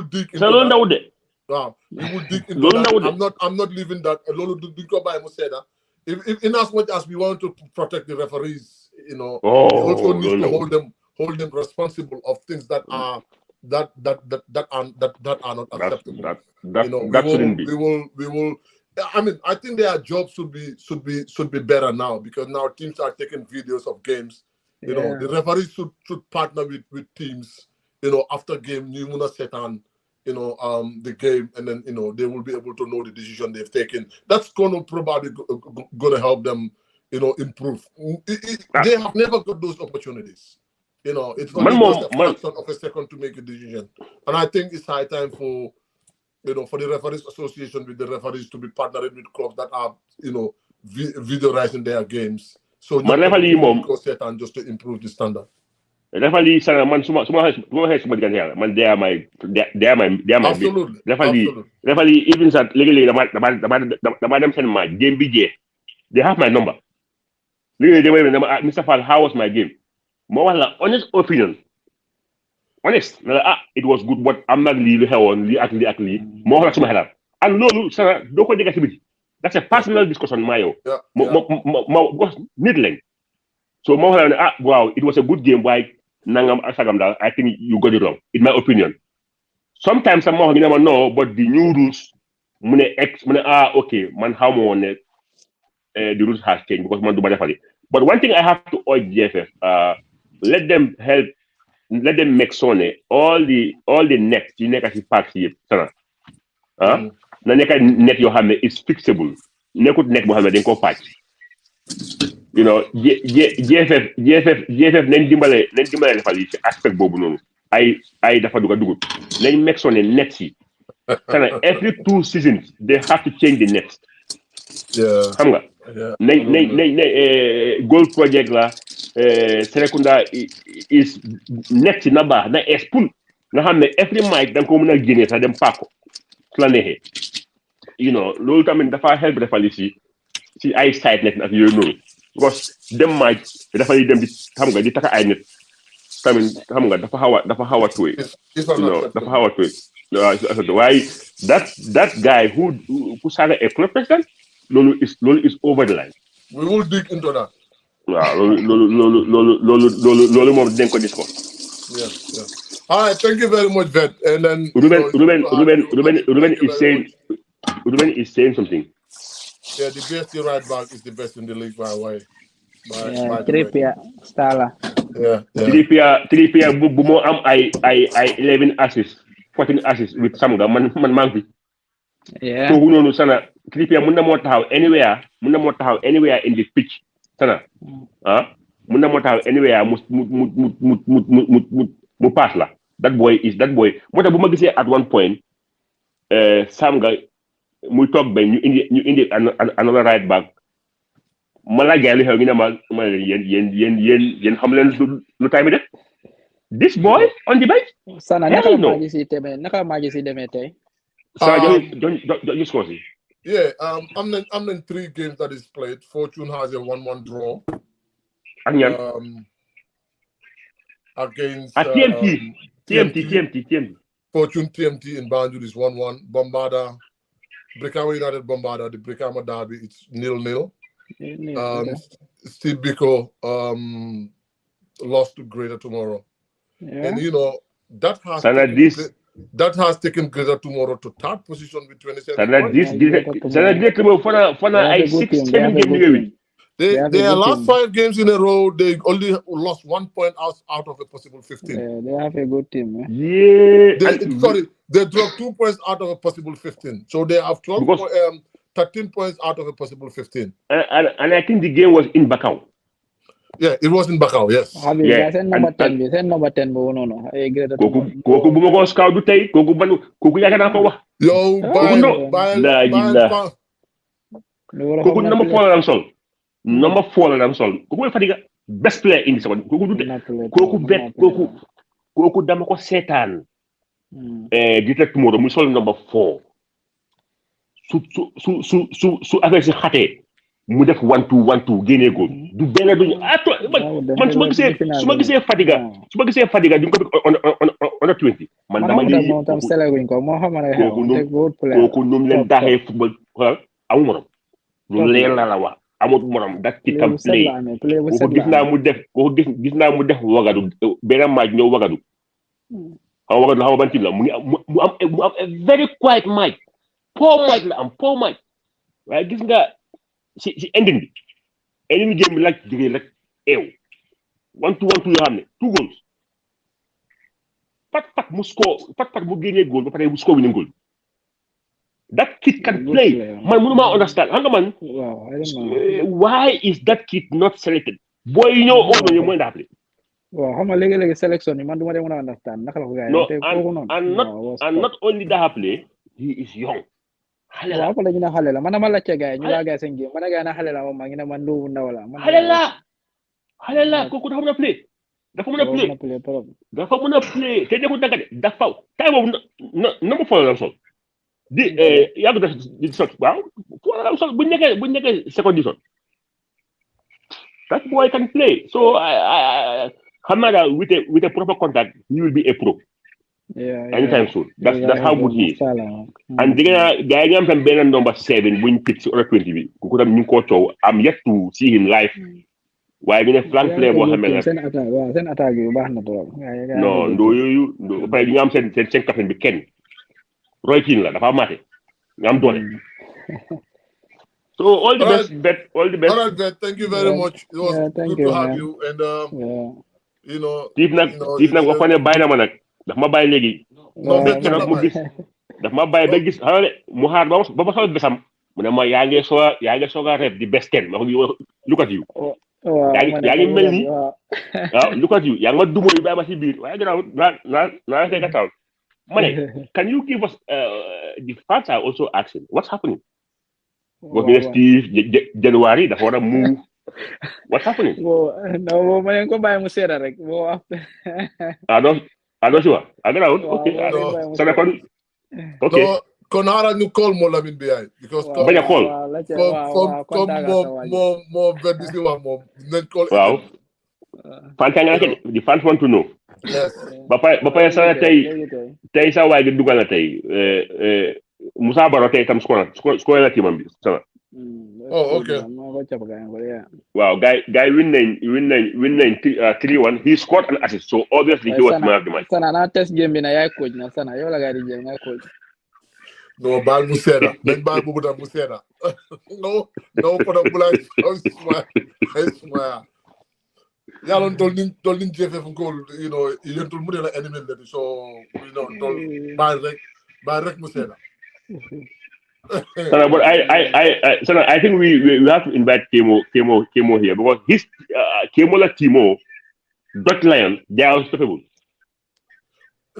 dig into that. We will dig into that. I'm not leaving that. Lolo Dukoba said that. If in as much as we want to protect the referees, we also need to hold them responsible of things that are not acceptable. We will. I mean, I think their job should be better now because now teams are taking videos of games. You know, the referees should partner with teams. You know, after game, you muna set on the game, and then they will be able to know the decision they've taken. That's gonna probably gonna help them, improve. They have never got those opportunities. It's only just a fraction of a second to make a decision, and I think it's high time for the Referees Association with the referees to be partnering with clubs that are videoizing their games. So go set and just to improve the standard. Referee sana man suma man they are my absolutely. Referee even that legally the them send my game BJ. They have my number. Legally they will Mr. Fall, how was my game? More honest opinion. Honest. It was good, but I'm not really actually more like my and no sana do ko diga ci that's a personal discussion mayo. Needling. So wow, it was a good game. Why nangam asagam dal? I think you got it wrong, in my opinion. Sometimes some more never know, but the new rules, okay, man, how more the rules has changed because man do better. But one thing I have to urge GFF, let them make sure all the nets, the negative parts here, na net you have is fixable. Nekut net Mohammed then go patch. GFF nañ dimbale defal yi ci aspect boobu noonu ay dafa duga dugub nañ make sure ne net yi every 2 seasons they have to change the nets. Yeah. Xam nga goal project la Serekunda is net na baax na espul nga xam ne every match da nga ko mën a génne sax dem paako su la neexee loolu tamit dafa help dafa li si ay site net ak yooyu noonu because dem match dafa dem di xam nga di taka ay nit tamit xam nga dafa xaw a tuuy dafa xaw a tuuy waaye that guy who saaga a club president loolu is over the line. We will dig into that. waaw loolu moom dinañ ko discuss. Yeah. All right, thank you very much, Vet. And then Ruben is saying something. Yeah, the best right back is the best in the league, by the way. Trippier, Stala. Yeah. Trippier bu moo am ay 11 assists 14 assists with Samga man maa ngi fi. Yeah. So noonu sana Trippier mun na moo taxaw anywhere in the pitch sana mun na moo taxaw anywhere mu pass la that boy moo tax bu ma gisee at one point Samga muy toog ba ñu indi another right back ma la gaay lu xew ñu ne ma yéen xam leen lu time def this boy on the bench sana naka maa gis si demee tey just cause yeah I'm in 3 games that is played. Fortune has a 1-1 draw against TMT Fortune TMT in Banjul is 1-1. Bombada Brikama United Bombada, the Brikama derby, it's 0-0. Steve Biko lost to Greater Tomorrow. Yeah. And that has taken Greater Tomorrow to 3rd position with 27 points. Their last 5 games in a row, they only lost 1 point out of a possible 15. Yeah, they have a good team. They dropped 2 points out of a possible 15. So they have 13 points out of a possible 15. And I think the game was in Bakau. Yeah, it was in Bakau, yes. Send number 10 no. Koku bu ma ko scout du tey koku yaakaar naa ko wax. Yow koku number 4 la sol. Number 4 la sol. Koku mooy Fadiga best player in this one. Koku du koku dama ko seetaan. Greater Tomorrow mu sol number 4. su affaire si xatee mu def 1-2 génnee góol du benn duñu man su ma gisee Fadiga du ko on a 20 man dama ni tam seleguñ ko moo xam ne kooku num leen daaxee football amu morom lu leen la wax amut morom that kid can play kooku gis naa mu def wagadu benn match ñëw wagadu xaw ban team la mu am a very quiet match poor match waaye gis nga si ending bi game bi laaj jógee rek 1-2 yoo xam ne 2 goals pat mu génnee goal ba pare mu score winning goal that kid can play man mënuma understand xam nga man why is that kid not selected boy yi ñëw oo ñu mooy ndax waaw xam nga léegi sélection yi man duma mën a understand naka la ko gaay and not only that play he is young xale la waaw ñu na xale la man ma la ci gaay ñu la gaay seen game man gaay na xale la ma ngi ne man du ndaw la xale la kooku dafa mën a play dafa mën a play te defu dagga de dafa tay boobu na ma folo la sol di yàgg def di sol waaw folo la sol bu nekkee second division that boy can play so xam naa daal with a proper contact he will be a pro anytime soon. That's how good he is. And guy am tam benn number 7 buñ pick ci under 20 bi ku tam ñu ko ciow am yet to see him live. Waaye ñu ne flank player boo xamee la seen attaque yu baax na trop. Non ndo yooyu ba ñu am seen capitaine bi kenn Roy Keane la dafa maté. Ñu am doole. So all the best. All right, Bet. Thank you very much. It was good to have you and you know Steve nag wax fa ne bàyyi na ma nag daf ma bàyyi léegi daf ma bàyyi ba gis xam ne mu xaar ba ma xaw besam mu ne ma yaa ngi soog a rep di best 10 ma ko look at you yaa ngi mel ni waaw look at you yaa ngi ma dumo yi bàyyi ma si biir waaye gannaaw naa fekk taw Money, can you give us the fans are also asking what's happening? What Wow, Steve January, the horror move. What's happening? no, man, ko ba mo sira rek. Mo after. I don't sure. I don't know. Wow, Okay. wow, So okay. No, Konara ñu call mo Lamin behind because Wow, Bañ a call. wow, let's comme contact moom benn si wax moom nañ call Wow. Fantanga the fans want to know. yes Ba pare sa tey sa waay gi dugal na tey Moussa Baro tey tam score la teamam bi sana. Oh, okay. Wow, guy win nine 3-1. He scored an assist, so obviously he was man of the match. Sana na test game bi na yaay coach na sana yow la gay di jël nga coach. No, baal mu seeda nañ baal bu tam mu seeda no poto bulay suma yàlla tol niñ jefe fu ko yentul mu de la enemy la so tol baal rek mu seeda. Sana, but I think we have to invite Kemo here because his Kemo la Timo Dutch Lion, they are unstoppable.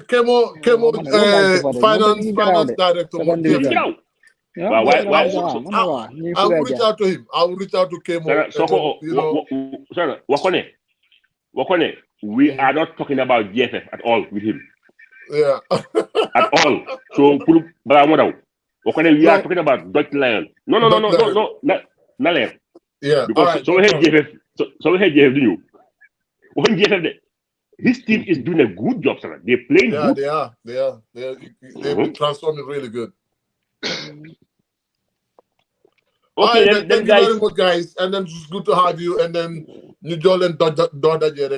Kemo finance director. I will reach out to him. I will reach out to Kemo. Sana, Wakone, we are not talking about GFF at all with him. Yeah. At all. So, we are talking about Dutch Lion. No, not Lion. Yeah. Because so we had GFF, do you? When GFF, his team is doing a good job, sir. They're playing good. They are. They've been transforming really good. Okay, then thank you very much, guys. And then it's good to have you. And then New Jordan Dada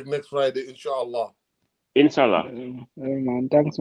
next Friday, inshallah. Inshallah. Man, thanks, man.